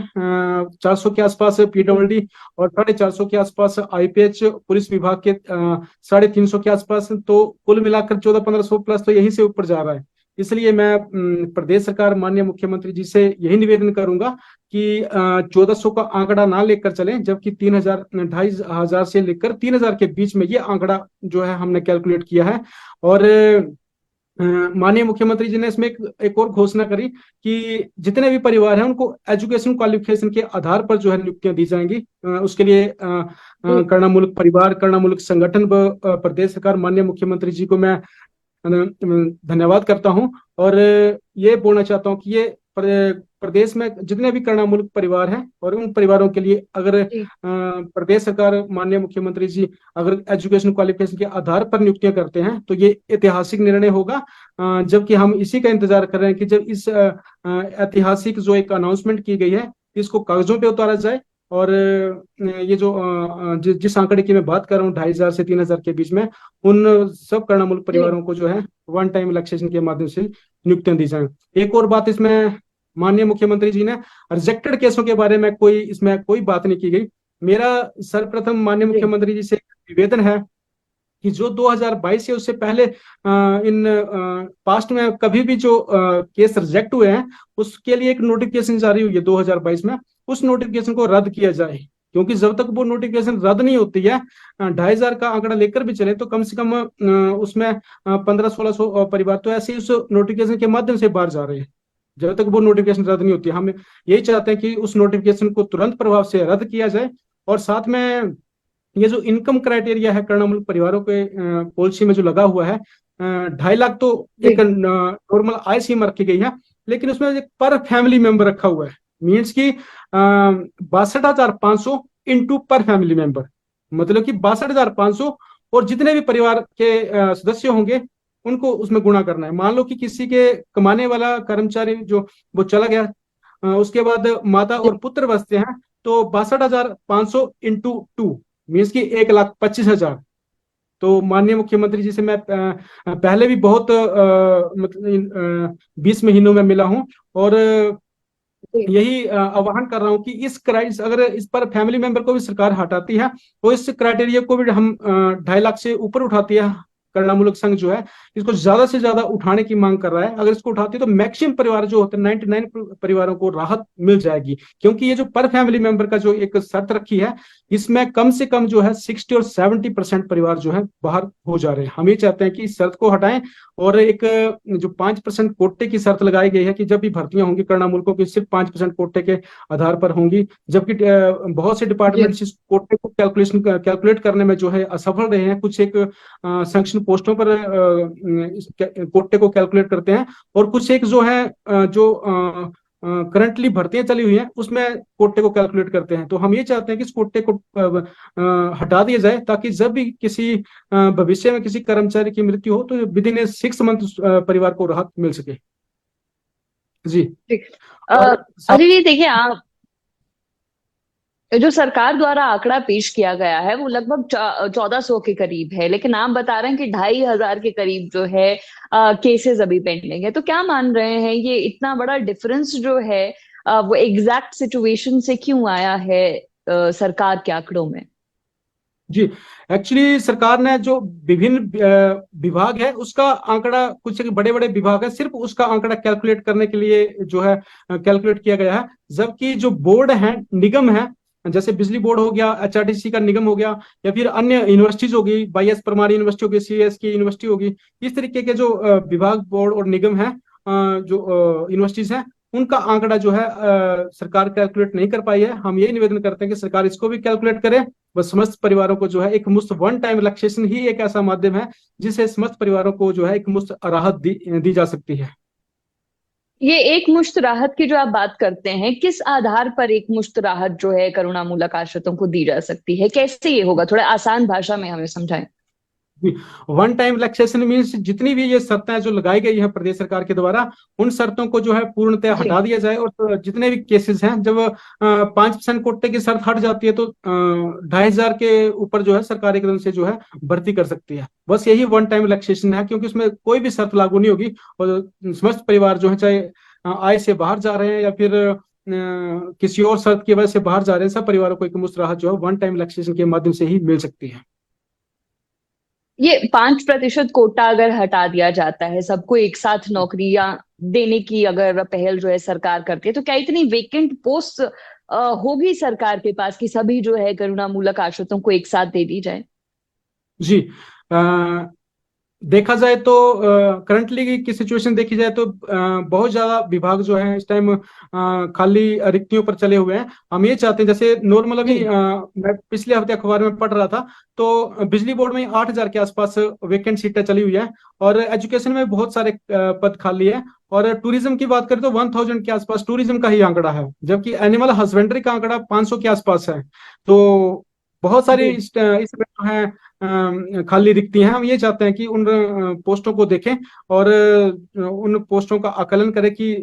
400 के आसपास पीडब्ल्यूडी, और 450 के आसपास आईपीएच पुलिस विभाग के 350 के आसपास। तो कुल मिलाकर 1400-1500 प्लस तो यहीं से ऊपर जा रहा है। इसलिए मैं प्रदेश सरकार, माननीय मुख्यमंत्री जी से यही निवेदन करूंगा कि 1400 का आंकड़ा ना लेकर चलें, जबकि 3000, 2500 से लेकर 3000 के बीच में ये आंकड़ा जो है हमने कैलकुलेट किया है। और माननीय मुख्यमंत्री जी ने इसमें एक और घोषणा करी कि जितने भी परिवार हैं उनको एजुकेशन क्वालिफिकेशन के आधार पर जो है नियुक्तियां दी जाएंगी। उसके लिए करुणामूलक परिवार, करुणामूलक संगठन व प्रदेश सरकार, माननीय मुख्यमंत्री जी को मैं धन्यवाद करता हूं। और ये बोलना चाहता हूं कि ये प्रदेश में जितने भी करुणामूलक परिवार हैं और उन परिवारों के लिए अगर प्रदेश सरकार, माननीय मुख्यमंत्री जी अगर एजुकेशन क्वालिफिकेशन के आधार पर नियुक्तियां करते हैं तो ये ऐतिहासिक निर्णय होगा। जबकि हम इसी का इंतजार कर रहे हैं कि जब इस ऐतिहासिक जो एक अनाउंसमेंट की गई है इसको कागजों पे उतारा जाए। और ये जो जिस आंकड़े की मैं बात कर रहा हूँ 2500 से 3000 के बीच में, उन सब करुणामूलक परिवारों को जो है वन टाइम रिलैक्सेशन के माध्यम से नियुक्तियां दी जाए। एक और बात इसमें, माननीय मुख्यमंत्री जी ने रिजेक्टेड केसों के बारे में इसमें कोई बात नहीं की गई। मेरा सर्वप्रथम माननीय मुख्यमंत्री जी से निवेदन है कि जो 2022 है उससे पहले इन पास्ट में कभी भी जो केस रिजेक्ट हुए हैं उसके लिए एक नोटिफिकेशन जारी हुई है 2022 में, उस नोटिफिकेशन को रद्द किया जाए। क्योंकि जब तक वो नोटिफिकेशन रद्द नहीं होती है, 2500 का आंकड़ा लेकर भी चले तो कम से कम उसमें 1500-1600 परिवार तो ऐसे ही उस नोटिफिकेशन के माध्यम से बाहर जा रहे हैं। जब तक वो नोटिफिकेशन रद्द नहीं होती, हम यही चाहते हैं कि उस नोटिफिकेशन को तुरंत प्रभाव से रद्द किया जाए। और साथ में ये जो इनकम क्राइटेरिया है करुणामूलक परिवारों के पॉलिसी में जो लगा हुआ है, 2.5 लाख तो एक नॉर्मल आय सीमा रखी गई है, लेकिन उसमें एक पर फैमिली मेंबर रखा हुआ है। मीन्स की 62,500 इंटू पर फैमिली मेंबर, मतलब कि 62,500, और जितने भी परिवार के सदस्य होंगे उनको उसमें गुणा करना है। मान लो कि किसी के कमाने वाला कर्मचारी जो वो चला गया, उसके बाद माता और पुत्र बचते हैं, तो 62,500 इंटू 2 मीन्स की 1,25,000। तो माननीय मुख्यमंत्री जी से मैं पहले भी बहुत मतलब 20 महीनों में मिला हूं, और यही आह्वान कर रहा हूं कि अगर इस पर फैमिली मेंबर को भी सरकार हटाती है तो इस क्राइटेरिया को भी हम 2.5 लाख से ऊपर उठाती है करुणामूलक संघ जो है इसको ज्यादा से ज्यादा उठाने की मांग कर रहा है। अगर इसको उठाती है तो मैक्सिमम परिवार जो होते हैं 99 परिवारों को राहत मिल जाएगी, क्योंकि ये जो पर फैमिली मेंबर का जो एक शर्त रखी है, इसमें कम से कम जो है 60 और 70% परिवार जो है बाहर हो जा रहे हैं। हम ये चाहते हैं कि इस शर्त को हटाएं और एक जो 5% कोटे की शर्त लगाई गई है कि जब भी भर्तियां होंगी करुणा मुल्कों की सिर्फ 5% कोटे के आधार पर होंगी, जबकि बहुत से डिपार्टमेंट इस कोटे को कैलकुलेट करने में जो है असफल रहे हैं। कुछ एक संक्शन पोस्टों पर इस कोटे को कैलकुलेट करते हैं और कुछ एक जो है जो करंटली भर्तियां चली हुई हैं उसमें कोटे को कैलकुलेट करते हैं। तो हम ये चाहते हैं कि इस कोटे को हटा दिया जाए, ताकि जब भी किसी भविष्य में किसी कर्मचारी की मृत्यु हो तो विद इन 6 मंथ परिवार को राहत मिल सके। जी। और अजय जी देखिए, आप जो सरकार द्वारा आंकड़ा पेश किया गया है वो लगभग 1400 के करीब है, लेकिन आप बता रहे हैं कि 2500 के करीब जो है केसेस अभी पेंडिंग है। तो क्या मान रहे हैं ये इतना बड़ा डिफरेंस जो है वो एग्जैक्ट सिचुएशन से क्यों आया है सरकार के आंकड़ों में? जी, एक्चुअली सरकार ने जो विभिन्न विभाग है उसका आंकड़ा, कुछ बड़े बड़े विभाग है सिर्फ उसका आंकड़ा कैलकुलेट करने के लिए जो है कैलकुलेट किया गया है। जबकि जो बोर्ड है, निगम है, जैसे बिजली बोर्ड हो गया, एचआरटीसी का निगम हो गया, या फिर अन्य यूनिवर्सिटीज होगी, YS परमार यूनिवर्सिटी होगी, CES की यूनिवर्सिटी होगी, इस तरीके के जो विभाग, बोर्ड और निगम है, जो यूनिवर्सिटीज हैं, उनका आंकड़ा जो है सरकार कैलकुलेट नहीं कर पाई है। हम यही निवेदन करते हैं कि सरकार इसको भी कैलकुलेट करे। बस समस्त परिवारों को जो है एक मुफ्त वन टाइम रिलैक्सेशन ही एक ऐसा माध्यम है जिससे समस्त परिवारों को जो है एक मुफ्त राहत दी जा सकती है। ये एक मुश्त राहत की जो आप बात करते हैं, किस आधार पर एक मुश्त राहत जो है करुणामूलक आश्रितों को दी जा सकती है? कैसे ये होगा? थोड़ा आसान भाषा में हमें समझाएं। वन टाइम रिलैक्सेशन मीन्स जितनी भी ये शर्तें जो लगाई गई है प्रदेश सरकार के द्वारा, उन शर्तों को जो है पूर्णतः जी। हटा दिया जाए। और जितने भी केसेस हैं, जब 5% कोटे की शर्त हट जाती है तो 2500 के ऊपर जो है सरकार एकदम से जो है भर्ती कर सकती है। बस यही वन टाइम रिलैक्सेशन है, क्योंकि उसमें कोई भी शर्त लागू नहीं होगी। और समस्त परिवार जो है, चाहे आय से बाहर जा रहे हैं या फिर किसी और शर्त की वजह से बाहर जा रहे हैं, सब परिवारों को एक मुश्त राहत जो है वन टाइम रिलैक्सेशन के माध्यम से ही मिल सकती है। ये 5% कोटा अगर हटा दिया जाता है, सबको एक साथ नौकरियां देने की अगर पहल जो है सरकार करती है, तो क्या इतनी वेकेंट पोस्ट होगी सरकार के पास कि सभी जो है करुणामूलक आश्रितों को एक साथ दे दी जाए? जी, देखा जाए तो करंटली की सिचुएशन देखी जाए तो बहुत ज्यादा विभाग जो है इस टाइम खाली रिक्तियों पर चले हुए हैं। हम ये चाहते हैं, जैसे नॉर्मल अभी मैं पिछले हफ्ते अखबार में पढ़ रहा था तो बिजली बोर्ड में 8000 के आसपास वेकेंट सीटें चली हुई है, और एजुकेशन में बहुत सारे पद खाली है। और टूरिज्म की बात करें तो 1000 के आसपास टूरिज्म का ही आंकड़ा है, जबकि एनिमल हस्बेंड्री का आंकड़ा 500 के आसपास है। तो बहुत सारी इसमें जो है खाली रिक्ति हैं। हम ये चाहते हैं कि उन पोस्टों को देखें और उन पोस्टों का आकलन करें कि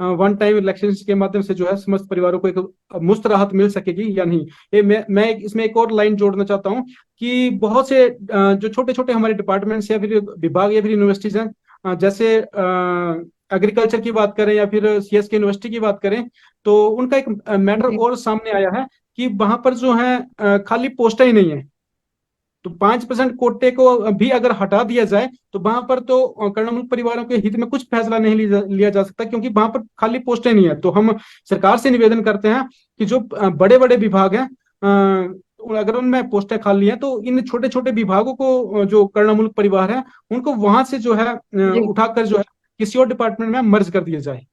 वन टाइम इलेक्शन के माध्यम से जो है समस्त परिवारों को एक मुफ्त राहत मिल सकेगी या नहीं। ये मैं इसमें एक और लाइन जोड़ना चाहता हूँ कि बहुत से जो छोटे छोटे हमारे डिपार्टमेंट्स या फिर विभाग या फिर यूनिवर्सिटीज हैं, जैसे एग्रीकल्चर की बात करें या फिर CSK यूनिवर्सिटी की बात करें, तो उनका एक मैटर और सामने आया है कि वहां पर जो है खाली पोस्टें ही नहीं है। तो 5% कोटे को भी अगर हटा दिया जाए तो वहां पर तो कर्णमुक्त परिवारों के हित में कुछ फैसला नहीं लिया जा सकता, क्योंकि वहां पर खाली पोस्टें नहीं है। तो हम सरकार से निवेदन करते हैं कि जो बड़े बड़े विभाग हैं, अगर उनमें पोस्टें खाली हैं तो इन छोटे छोटे विभागों को, जो कर्णमुक्त परिवार है, उनको वहां से जो है उठाकर जो है किसी और डिपार्टमेंट में मर्ज कर दिया जाए।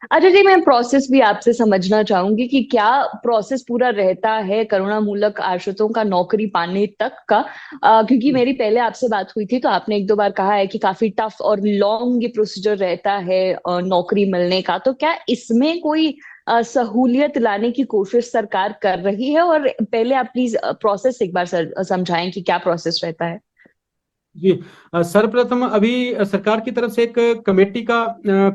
अच्छा जी, मैं प्रोसेस भी आपसे समझना चाहूंगी कि क्या प्रोसेस पूरा रहता है करुणामूलक आश्रितों का नौकरी पाने तक का? क्योंकि मेरी पहले आपसे बात हुई थी तो आपने एक दो बार कहा है कि काफी टफ और लॉन्ग ये प्रोसीजर रहता है नौकरी मिलने का। तो क्या इसमें कोई सहूलियत लाने की कोशिश सरकार कर रही है? और पहले आप प्लीज प्रोसेस एक बार समझाएं कि क्या प्रोसेस रहता है। जी, सर्वप्रथम अभी सरकार की तरफ से एक कमेटी का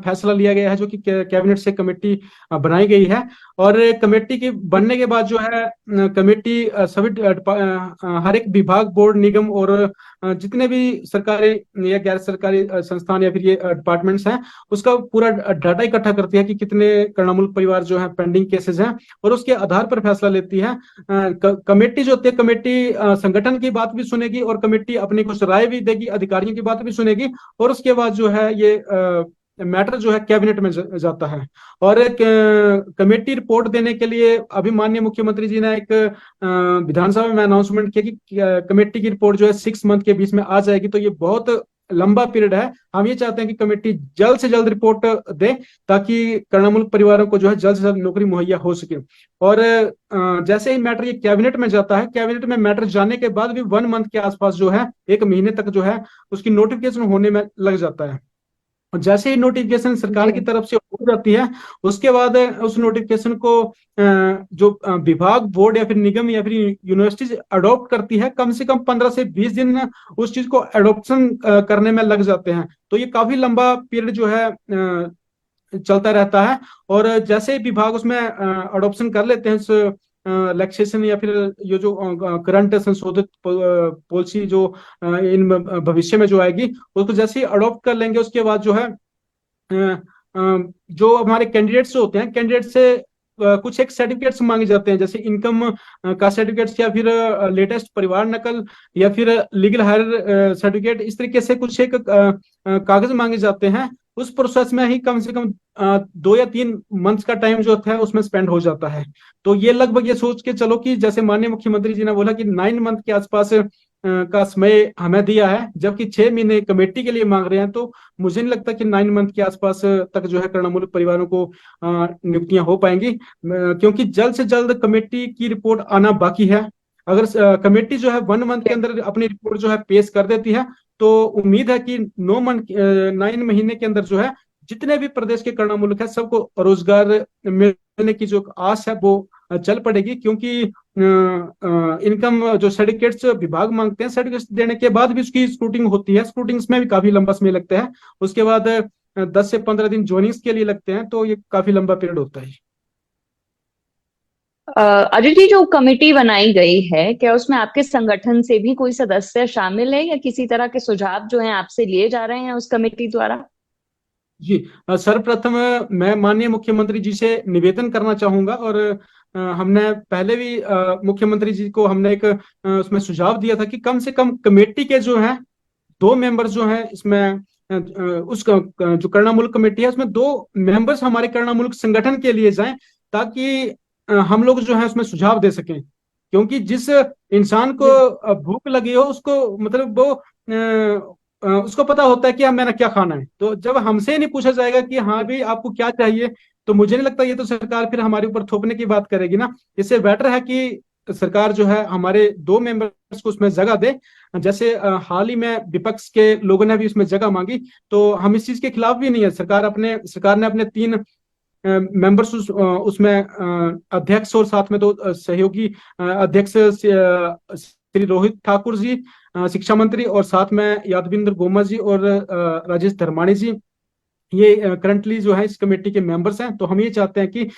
फैसला लिया गया है, जो कि कैबिनेट से कमेटी बनाई गई है। और कमेटी के बनने के बाद जो है कमेटी सभी हर एक विभाग, बोर्ड, निगम और जितने भी सरकारी या गैर सरकारी संस्थान या फिर ये डिपार्टमेंट्स हैं, उसका पूरा डाटा इकट्ठा करती है कि कितने करुणामूलक परिवार जो है पेंडिंग केसेस हैं, और उसके आधार पर फैसला लेती है। कमेटी जो होती है, कमेटी संगठन की बात भी सुनेगी और कमेटी अपनी कुछ राय भी देगी, अधिकारियों की बात भी सुनेगी, और उसके बाद जो है ये मैटर जो है कैबिनेट में जाता है। और एक कमेटी रिपोर्ट देने के लिए अभी माननीय मुख्यमंत्री जी ने एक विधानसभा में अनाउंसमेंट किया कि कमेटी की रिपोर्ट जो है 6 मंथ के बीच में आ जाएगी। तो ये बहुत लंबा पीरियड है। हम ये चाहते हैं कि कमेटी जल्द से जल्द रिपोर्ट दे, ताकि करुणामूलक परिवारों को जो है जल्द से जल्द नौकरी मुहैया हो सके। और जैसे ही मैटर ये कैबिनेट में जाता है, कैबिनेट में मैटर जाने के बाद भी 1 मंथ के आसपास जो है, 1 महीने तक जो है उसकी नोटिफिकेशन होने में लग जाता है। और जैसे ही नोटिफिकेशन सरकार की तरफ से हो जाती है, उसके बाद उस नोटिफिकेशन को जो विभाग, बोर्ड या फिर निगम या फिर यूनिवर्सिटीज अडॉप्ट करती है, कम से कम 15 से 20 दिन उस चीज को अडॉप्शन करने में लग जाते हैं। तो ये काफी लंबा पीरियड जो है चलता रहता है। और जैसे ही विभाग उसमें अडॉप्शन कर लेते हैं, लेक्सेशन या फिर ये जो करंट संशोधित पॉलिसी जो इन भविष्य में जो आएगी, उसको जैसे ही अडॉप्ट कर लेंगे, उसके बाद जो है जो हमारे कैंडिडेट्स होते हैं, कैंडिडेट से कुछ एक सर्टिफिकेट्स मांगे जाते हैं, जैसे इनकम का सर्टिफिकेट्स या फिर लेटेस्ट परिवार नकल या फिर लीगल हायर सर्टिफिकेट, इस तरीके से कुछ एक कागज मांगे जाते हैं। उस प्रोसेस में ही कम से कम 2 या 3 मंथ्स का टाइम जो है उसमें स्पेंड हो जाता है। तो ये लगभग ये सोच के चलो कि जैसे माननीय मुख्यमंत्री जी ने बोला कि 9 मंथ के आसपास का समय हमें दिया है, जबकि 6 महीने कमेटी के लिए मांग रहे हैं। तो मुझे नहीं लगता कि 9 मंथ के आसपास तक जो है करुणामूलक परिवारों को नियुक्तियां हो पाएंगी, क्योंकि जल्द से जल्द कमेटी की रिपोर्ट आना बाकी है। अगर कमेटी जो है 1 मंथ के अंदर अपनी रिपोर्ट जो है पेश कर देती है, तो उम्मीद है कि 9 महीने के अंदर जो है जितने भी प्रदेश के करुणामूलक है, सबको रोजगार मिलने की जो आस है वो चल पड़ेगी। क्योंकि इनकम जो सर्टिफिकेट्स विभाग मांगते हैं, सर्टिफिकेट्स देने के बाद भी उसकी स्क्रूटिंग होती है, स्क्रूटिंग्स में भी काफी लंबा समय लगता है। उसके बाद 10 से 15 दिन ज्वाइनिंग्स के लिए लगते हैं। तो ये काफी लंबा पीरियड होता है। अजय जी, जो कमेटी बनाई गई है, क्या उसमें आपके संगठन से भी कोई सदस्य शामिल है, या किसी तरह के सुझाव जो हैं आपसे लिए जा रहे हैं उस कमेटी द्वारा? जी, सर्वप्रथम मैं माननीय मुख्यमंत्री जी से निवेदन करना चाहूंगा। और हमने पहले भी मुख्यमंत्री जी को हमने एक उसमें सुझाव दिया था कि कम से कम कमेटी के जो है 2 मेंबर्स जो हैं इसमें, जो करुणामूलक कमेटी है उसमें 2 मेंबर्स हमारे करुणामूलक संगठन के लिए जाएं, ताकि हम लोग जो है उसमें सुझाव दे सकें। क्योंकि जिस इंसान को भूख लगी हो, उसको मतलब वो उसको पता होता है कि अब मैंने क्या खाना है। तो जब हमसे नहीं पूछा जाएगा कि हाँ भाई आपको क्या चाहिए, तो मुझे नहीं लगता ये तो सरकार फिर हमारे ऊपर थोपने की बात करेगी ना। इससे बेटर है कि सरकार जो है हमारे 2 मेंबर्स को उसमें जगह दे। जैसे हाल ही में विपक्ष के लोगों ने भी उसमें जगह मांगी, तो हम इस चीज के खिलाफ भी नहीं है। सरकार ने अपने 3 मेंबर्स उसमें अध्यक्ष और साथ में 2 सहयोगी अध्यक्ष, श्री रोहित ठाकुर जी शिक्षा मंत्री, और साथ में यादविंद्र गोमा जी और राजेश धर्माणी जी, ये करंटली जो है इस कमेटी के मेंबर्स हैं। तो हम ये चाहते हैं कि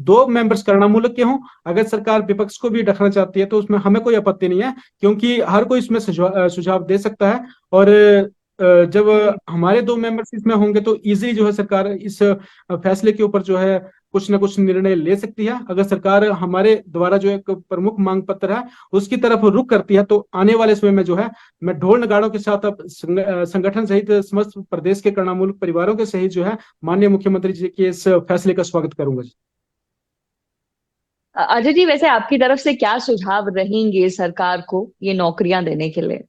2 मेंबर्स करुणामूलक के हों। अगर सरकार विपक्ष को भी रखना चाहती है तो उसमें हमें कोई आपत्ति नहीं है, क्योंकि हर कोई इसमें सुझाव दे सकता है। और जब हमारे 2 मेंबर्स इसमें होंगे तो इजीली जो है सरकार इस फैसले के ऊपर जो है कुछ ना कुछ निर्णय ले सकती है। अगर सरकार हमारे द्वारा जो एक प्रमुख मांग पत्र है उसकी तरफ रुख करती है, तो आने वाले समय में जो है मैं ढोल नगाड़ों के साथ अब संगठन सहित समस्त प्रदेश के करुणामूलक परिवारों के सहित जो है माननीय मुख्यमंत्री जी के इस फैसले का स्वागत करूंगा। अजय जी, वैसे आपकी तरफ से क्या सुझाव रहेंगे सरकार को ये नौकरियां देने के लिए?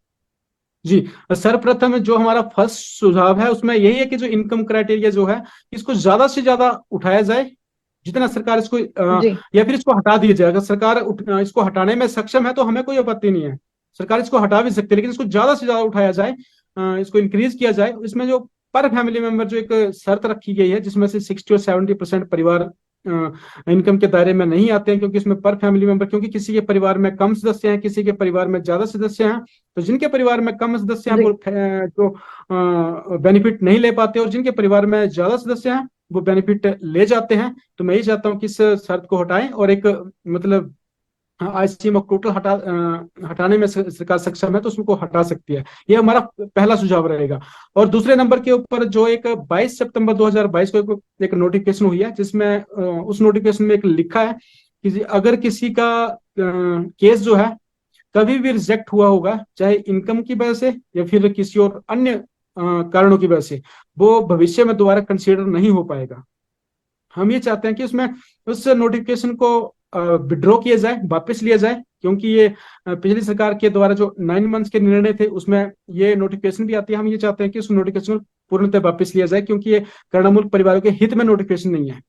जी, सर्वप्रथम जो हमारा फर्स्ट सुझाव है उसमें यही है कि जो इनकम क्राइटेरिया जो है इसको ज्यादा से ज्यादा उठाया जाए। जितना सरकार इसको या फिर इसको हटा दिया जाए। अगर सरकार इसको हटाने में सक्षम है तो हमें कोई आपत्ति नहीं है, सरकार इसको हटा भी सकती है, लेकिन इसको ज्यादा से ज्यादा उठाया जाए, इसको इंक्रीज किया जाए। इसमें जो पर फैमिली मेंबर जो एक शर्त रखी गई है, जिसमें से 60 और 70% परिवार इनकम के दायरे में नहीं आते हैं, क्योंकि इसमें पर फैमिली मेंबर, क्योंकि किसी के परिवार में कम सदस्य हैं, किसी के परिवार में ज्यादा सदस्य हैं, तो जिनके परिवार में कम सदस्य हैं जी वो जो बेनिफिट नहीं ले पाते, और जिनके परिवार में ज्यादा सदस्य हैं वो बेनिफिट ले जाते हैं। तो मैं ये चाहता हूँ कि इस शर्त को हटाएं और एक मतलब आईसीएम टोटल हटाने में सरकार सक्षम है तो उसको हटा सकती है। ये हमारा पहला सुझाव रहेगा। और दूसरे नंबर के ऊपर जो एक 22 सितंबर 2022 को एक नोटिफिकेशन हुई है, जिसमें उस नोटिफिकेशन में एक लिखा है कि अगर किसी का केस जो है कभी भी रिजेक्ट हुआ होगा, चाहे इनकम की वजह से या फिर किसी और अन्य कारणों की वजह से, वो भविष्य में दोबारा कंसीडर नहीं हो पाएगा। हम ये चाहते हैं कि उसमें उस नोटिफिकेशन को विड्रॉ किया जाए, वापस लिया जाए, क्योंकि ये पिछली सरकार के द्वारा जो 9 मंथ्स के निर्णय थे उसमें ये नोटिफिकेशन भी आती है। हम ये चाहते हैं कि उस नोटिफिकेशन को पूर्णतः वापस लिया जाए, क्योंकि ये करुणामूलक परिवारों के हित में नोटिफिकेशन नहीं है।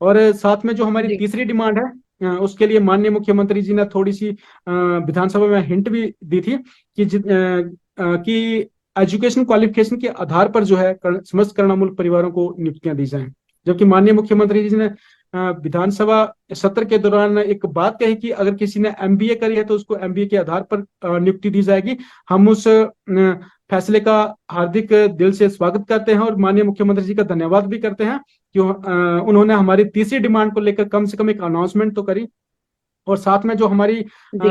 और साथ में जो हमारी जी तीसरी डिमांड है, उसके लिए माननीय मुख्यमंत्री जी ने थोड़ी सी विधानसभा में हिंट भी दी थी कि एजुकेशन क्वालिफिकेशन के आधार पर जो है समस्त करुणामूलक परिवारों को नियुक्तियां दी जाएं। जबकि माननीय मुख्यमंत्री जी ने विधानसभा सत्र के दौरान एक बात कही कि अगर किसी ने एमबीए करी है तो उसको एमबीए के आधार पर नियुक्ति दी जाएगी। हम उस फैसले का हार्दिक दिल से स्वागत करते हैं और माननीय मुख्यमंत्री जी का धन्यवाद भी करते हैं कि उन्होंने हमारी तीसरी डिमांड को लेकर कम से कम एक अनाउंसमेंट तो करी। और साथ में जो हमारी जी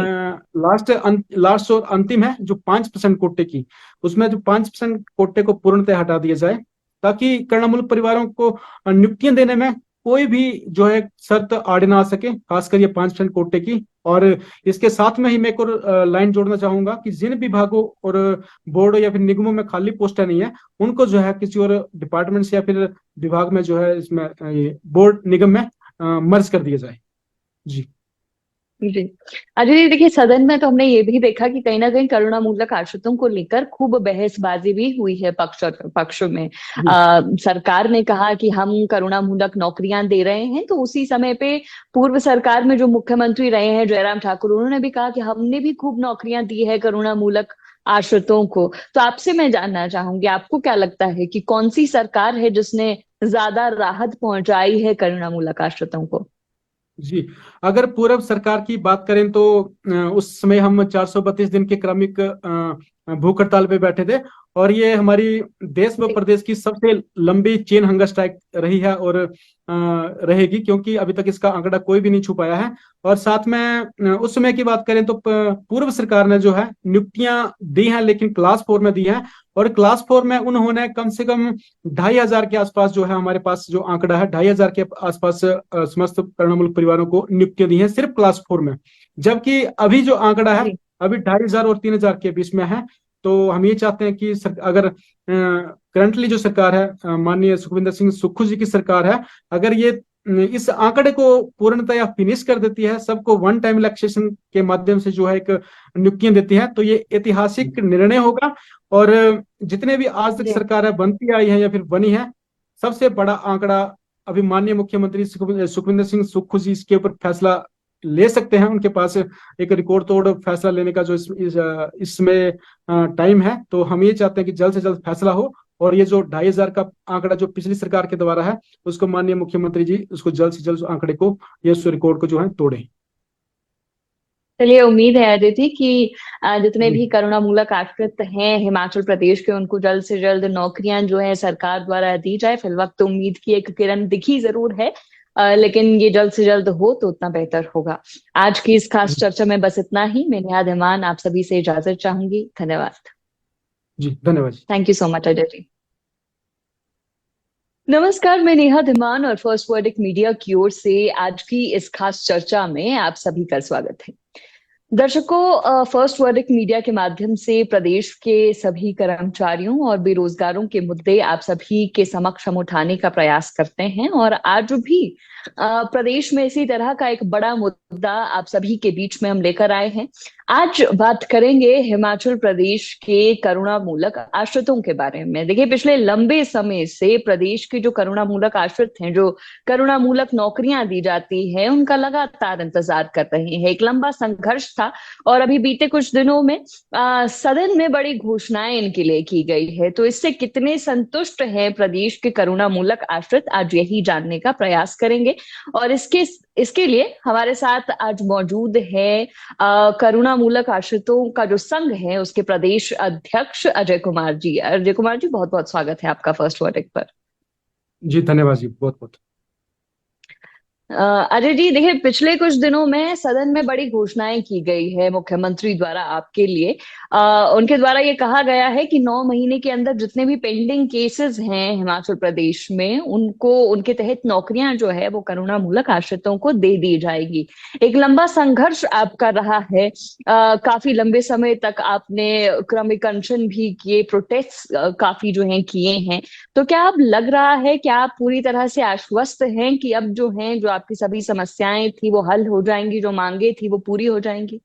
लास्ट और अंतिम है जो 5% कोटे की, उसमें जो 5% कोटे को पूर्णतः हटा दिया जाए, ताकि करुणामूलक परिवारों को नियुक्तियां देने में कोई भी जो है शर्त आड़े ना आ सके, खासकर ये 5% कोटे की। और इसके साथ में ही मैं एक और लाइन जोड़ना चाहूंगा कि जिन विभागों और बोर्ड या फिर निगमों में खाली पोस्टें नहीं है, उनको जो है किसी और डिपार्टमेंट से या फिर विभाग में जो है इसमें बोर्ड निगम में मर्ज कर दिया जाए। जी जी अजय जी, देखिए सदन में तो हमने ये भी देखा कि कहीं ना कहीं करुणामूलक आश्रितों को लेकर खूब बहसबाजी भी हुई है पक्ष और पक्ष में। जी सरकार ने कहा कि हम करुणामूलक नौकरियां दे रहे हैं, तो उसी समय पे पूर्व सरकार में जो मुख्यमंत्री रहे हैं जयराम ठाकुर, उन्होंने भी कहा कि हमने भी खूब नौकरियां दी है करुणामूलक आश्रितों को। तो आपसे मैं जानना चाहूंगी, आपको क्या लगता है कि कौन सी सरकार है जिसने ज्यादा राहत पहुंचाई है करुणामूलक आश्रितों को? जी अगर पूर्व सरकार की बात करें तो उस समय हम 432 दिन के क्रमिक भूख हड़ताल पे बैठे थे, और ये हमारी देश व जी प्रदेश की सबसे लंबी चेन हंगर स्ट्राइक रही है और रहेगी, क्योंकि अभी तक इसका आंकड़ा कोई भी नहीं छू पाया है। और साथ में उस समय की बात करें तो पूर्व सरकार ने जो है नियुक्तियां दी हैं, लेकिन क्लास 4 में दी हैं। और क्लास 4 में उन्होंने कम से कम 2,500 के आसपास जो है, हमारे पास जो आंकड़ा है 2,500 के आसपास समस्त करुणामूलक परिवारों को नियुक्तियां दी हैं सिर्फ क्लास 4 में। जबकि अभी जो आंकड़ा है जी अभी 2,500 और 3,000 के बीच में है। तो हम ये चाहते हैं कि अगर करंटली जो सरकार है, माननीय सुखविंदर सिंह सुक्खू जी की सरकार है, अगर ये इस आंकड़े को पूर्णतया फिनिश कर देती है, सबको वन टाइम रिलैक्सेशन के माध्यम से जो है एक नियुक्तियां देती है, तो ये ऐतिहासिक निर्णय होगा। और जितने भी आज तक जी सरकार बनती आई है या फिर बनी है, सबसे बड़ा आंकड़ा अभी माननीय मुख्यमंत्री सुखविंदर सिंह सुक्खू जी इसके ऊपर फैसला ले सकते हैं। उनके पास एक रिकॉर्ड तोड़ फैसला लेने का जो इसमें टाइम है। तो हम ये चाहते हैं कि जल्द से जल्द फैसला हो, और ये जो 2,500 का आंकड़ा जो पिछली सरकार के द्वारा है, उसको माननीय मुख्यमंत्री जी उसको जल्द से जल्द आंकड़े को, ये रिकॉर्ड को जो है तोड़ें। चलिए, उम्मीद है अजय जी कि जितने जी भी करुणामूलक आश्रित हैं हिमाचल प्रदेश के, उनको जल्द से जल्द नौकरियां जो है सरकार द्वारा दी जाए। फिल वक्त तो उम्मीद की एक किरण दिखी जरूर है, लेकिन ये जल्द से जल्द हो तो उतना बेहतर होगा। आज की इस खास चर्चा में बस इतना ही। मैं नेहा धीमान आप सभी से इजाजत चाहूंगी। धन्यवाद। जी धन्यवाद जी। Thank you so much Ajay ji. नमस्कार, मैं नेहा धीमान और फर्स्ट वर्डिक मीडिया की ओर से आज की इस खास चर्चा में आप सभी का स्वागत है। दर्शकों, फर्स्ट वर्डिक मीडिया के माध्यम से प्रदेश के सभी कर्मचारियों और बेरोजगारों के मुद्दे आप सभी के समक्ष हम उठाने का प्रयास करते हैं। और आज भी प्रदेश में इसी तरह का एक बड़ा मुद्दा आप सभी के बीच में हम लेकर आए हैं। आज बात करेंगे हिमाचल प्रदेश के करुणामूलक आश्रितों के बारे में। देखिए, पिछले लंबे समय से प्रदेश के जो करुणामूलक आश्रित हैं, जो करुणामूलक नौकरियां दी जाती हैं, उनका लगातार इंतजार कर रहे हैं। एक लंबा संघर्ष था और अभी बीते कुछ दिनों में सदन में बड़ी घोषणाएं इनके लिए की गई है। तो इससे कितने संतुष्ट हैं प्रदेश के करुणामूलक आश्रित, आज यही जानने का प्रयास करेंगे। और इसके इसके लिए हमारे साथ आज मौजूद है करुणामूलक आश्रितों का जो संघ है उसके प्रदेश अध्यक्ष अजय कुमार जी। अजय कुमार जी, बहुत बहुत स्वागत है आपका फर्स्ट वर्डिक्ट पर। जी धन्यवाद जी, बहुत बहुत। अजय जी, देखिए, पिछले कुछ दिनों में सदन में बड़ी घोषणाएं की गई है मुख्यमंत्री द्वारा आपके लिए। उनके द्वारा ये कहा गया है कि 9 महीने के अंदर जितने भी पेंडिंग केसेस हैं हिमाचल प्रदेश में, उनको उनके तहत नौकरियां जो है वो करुणामूलक आश्रितों को दे दी जाएगी। एक लंबा संघर्ष आपका रहा है। काफी लंबे समय तक आपने क्रमिक अनशन भी किए, प्रोटेस्ट काफी जो है किए हैं। तो क्या अब लग रहा है, क्या आप पूरी तरह से आश्वस्त हैं कि अब जो हैं, जो आपकी सभी समस्याएं थी वो हल हो जाएंगी, जो मांगे थी वो पूरी हो जाएंगी?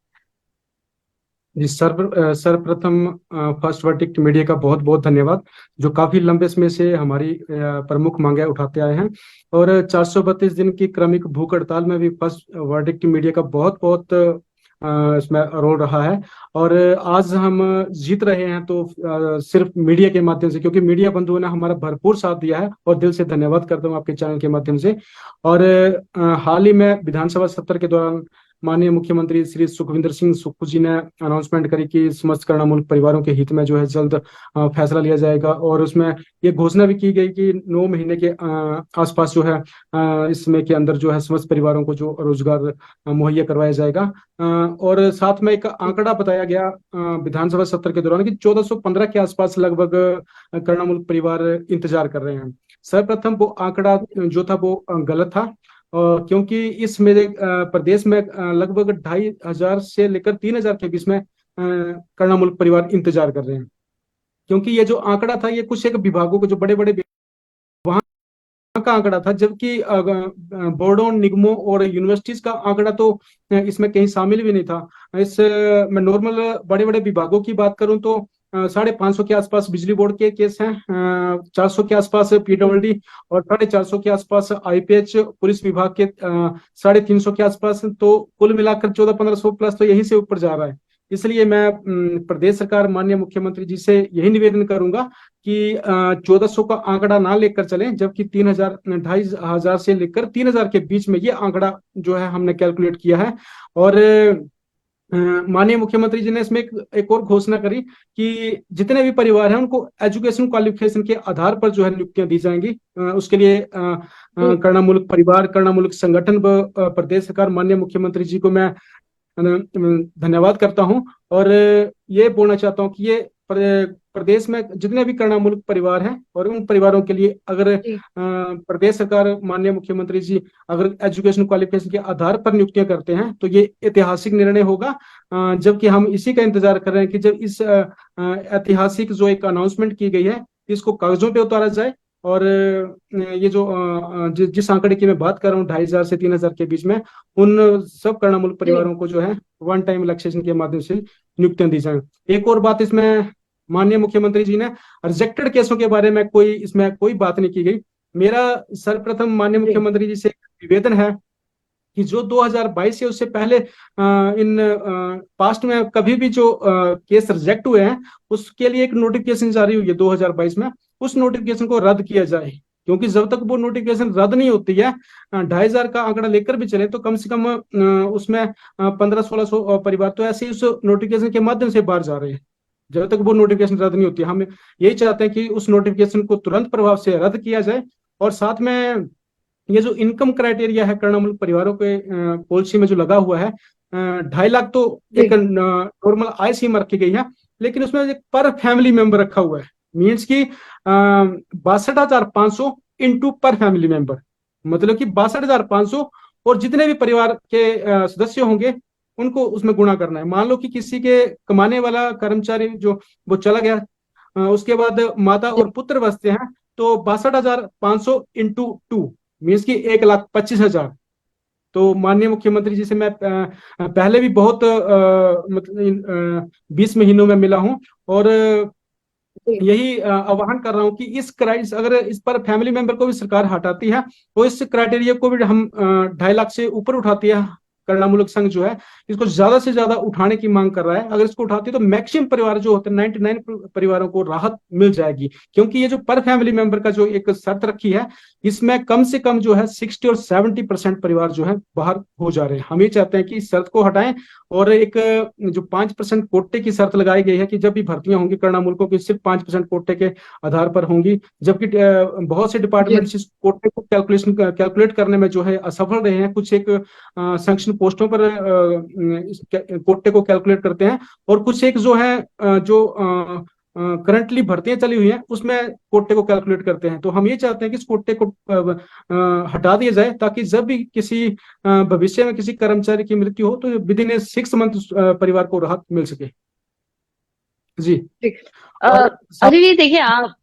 जी सर्वप्रथम फर्स्ट वर्डिक्ट मीडिया का बहुत बहुत धन्यवाद, जो काफी लंबे समय से हमारी प्रमुख मांगे उठाते आए हैं। और 432 दिन की क्रमिक भूख हड़ताल में भी फर्स्ट वर्डिक्ट मीडिया का बहुत बहुत इसमें रोल रहा है। और आज हम जीत रहे हैं तो सिर्फ मीडिया के माध्यम से, क्योंकि मीडिया बंधुओं ने हमारा भरपूर साथ दिया है और दिल से धन्यवाद करता हूँ आपके चैनल के माध्यम से। और हाल ही में विधानसभा सत्र के दौरान माननीय मुख्यमंत्री श्री सुखविंदर सिंह सुक्खू जी ने अनाउंसमेंट करी कि समस्त करुणामूलक परिवारों के हित में जो है जल्द फैसला लिया जाएगा। और उसमें ये घोषणा भी की गई कि 9 महीने के आसपास जो है इसमें के अंदर जो है समस्त परिवारों को जो रोजगार मुहैया करवाया जाएगा। और साथ में एक आंकड़ा बताया गया विधानसभा सत्र के दौरान कि 1415 के आसपास लगभग करुणामूलक परिवार इंतजार कर रहे हैं। सर्वप्रथम वो आंकड़ा जो था वो गलत था, क्योंकि इस मेरे प्रदेश में लगभग 2500 से लेकर 3000 के बीच में करुणामूलक परिवार इंतजार कर रहे हैं। क्योंकि ये जो आंकड़ा था ये कुछ एक विभागों को, जो बड़े बड़े वहां का आंकड़ा था, जबकि बोर्डों, निगमों और यूनिवर्सिटीज का आंकड़ा तो इसमें कहीं शामिल भी नहीं था। इस मैं नॉर्मल बड़े बड़े विभागों की बात करूं तो 550 के आसपास बिजली बोर्ड के केस हैं, 400 के आसपास पीडब्ल्यूडी और 450 के आसपास आईपीएच पुलिस विभाग के 350 के आसपास। तो कुल मिलाकर 1400-1500 प्लस तो यहीं से ऊपर जा रहा है। इसलिए मैं प्रदेश सरकार, माननीय मुख्यमंत्री जी से यही निवेदन करूंगा कि 1400 का आंकड़ा ना लेकर चलें, जबकि 3000, 2500 से लेकर 3000 के बीच में ये आंकड़ा जो है हमने कैलकुलेट किया है। और माननीय मुख्यमंत्री जी ने इसमें एक और घोषणा करी कि जितने भी परिवार हैं उनको एजुकेशन क्वालिफिकेशन के आधार पर जो है नियुक्तियां दी जाएंगी। उसके लिए करुणामूलक परिवार, करुणामूलक संगठन व प्रदेश सरकार, माननीय मुख्यमंत्री जी को मैं धन्यवाद करता हूं। और ये बोलना चाहता हूं कि ये प्रदेश में जितने भी करुणामूलक परिवार हैं और उन परिवारों के लिए अगर प्रदेश सरकार, माननीय मुख्यमंत्री जी अगर एजुकेशन क्वालिफिकेशन के आधार पर नियुक्तियां करते हैं तो ये ऐतिहासिक निर्णय होगा। जबकि हम इसी का इंतजार कर रहे हैं कि जब इस ऐतिहासिक जो एक अनाउंसमेंट की गई है इसको कागजों पे उतारा जाए। और ये जो जिस आंकड़े की मैं बात कर रहा हूँ 2500 से 3000 के बीच में, उन सब करुणामूलक परिवारों को जो है वन टाइम रिलैक्सेशन के माध्यम से नियुक्तियां दी जाए। एक और बात, इसमें माननीय मुख्यमंत्री जी ने रिजेक्टेड केसों के बारे में इसमें कोई बात नहीं की गई। मेरा सर्वप्रथम माननीय मुख्यमंत्री जी से निवेदन है कि जो 2022 से उससे पहले इन पास्ट में कभी भी जो केस रिजेक्ट हुए हैं उसके लिए एक नोटिफिकेशन जारी हुई है 2022 में, उस नोटिफिकेशन को रद्द किया जाए। क्योंकि जब तक वो नोटिफिकेशन रद्द नहीं होती है, 2500 का आंकड़ा लेकर भी चले तो कम से कम उसमें 1500-1600 परिवार तो ऐसे ही उस नोटिफिकेशन के माध्यम से बाहर जा रहे हैं। जब तक वो नोटिफिकेशन रद्द नहीं होती, हम यही चाहते हैं कि उस नोटिफिकेशन को तुरंत प्रभाव से रद्द किया जाए। और साथ में ये जो इनकम क्राइटेरिया है करुणामूलक परिवारों के पॉलिसी में जो लगा हुआ है, 2.5 लाख तो एक नॉर्मल आय सीमा रखी गई है, लेकिन उसमें एक पर फैमिली मेंबर रखा हुआ है। मीन्स की 62,500 इंटू पर फैमिली मेंबर, मतलब कि 62,500 और जितने भी परिवार के सदस्य होंगे उनको उसमें गुणा करना है। मान लो कि किसी के कमाने वाला कर्मचारी जो वो चला गया, उसके बाद माता और पुत्र बचते हैं, तो 62,500 इंटू 2 मीन्स की 1,25,000। तो माननीय मुख्यमंत्री जी से मैं पहले भी बहुत मतलब 20 महीनों में मिला हूं, और जी। यही आह्वान कर रहा हूं कि इस क्राइस अगर इस पर फैमिली मेंबर को भी सरकार हटाती है, तो इस क्राइटेरिया को भी हम 2.5 लाख से ऊपर उठाती है। करुणामूलक संघ जो है इसको ज्यादा से ज्यादा उठाने की मांग कर रहा है। अगर इसको उठाती है तो मैक्सिमम परिवार जो होते हैं 99 परिवारों को राहत मिल जाएगी, क्योंकि ये जो पर फैमिली मेंबर का जो एक शर्त रखी है, इसमें कम से कम जो है 60 और 70% परिवार जो है बाहर हो जा रहे हैं। हम ये चाहते हैं कि इस शर्त को हटाएं, और एक जो 5% कोटे की शर्त लगाई गई है कि जब भी भर्तियां होंगी करुणामूलकों की सिर्फ 5% कोटे के आधार पर होंगी, जबकि बहुत से जी। डिपार्टमेंट इस कोटे को कैलकुलेट करने में जो है असफल रहे हैं। कुछ एक संक्शन पोस्टों पर इस कोटे को कैलकुलेट करते हैं, और कुछ एक जो है जो करंटली भर्तियां चली हुई हैं उसमें कोटे को कैलकुलेट करते हैं। तो हम ये चाहते हैं कि इस कोटे को हटा दिया जाए, ताकि जब भी किसी भविष्य में किसी कर्मचारी की मृत्यु हो तो विद इन 6 मंथ परिवार को राहत मिल सके। जी। जी। और साथ अजय जी देखिए, आप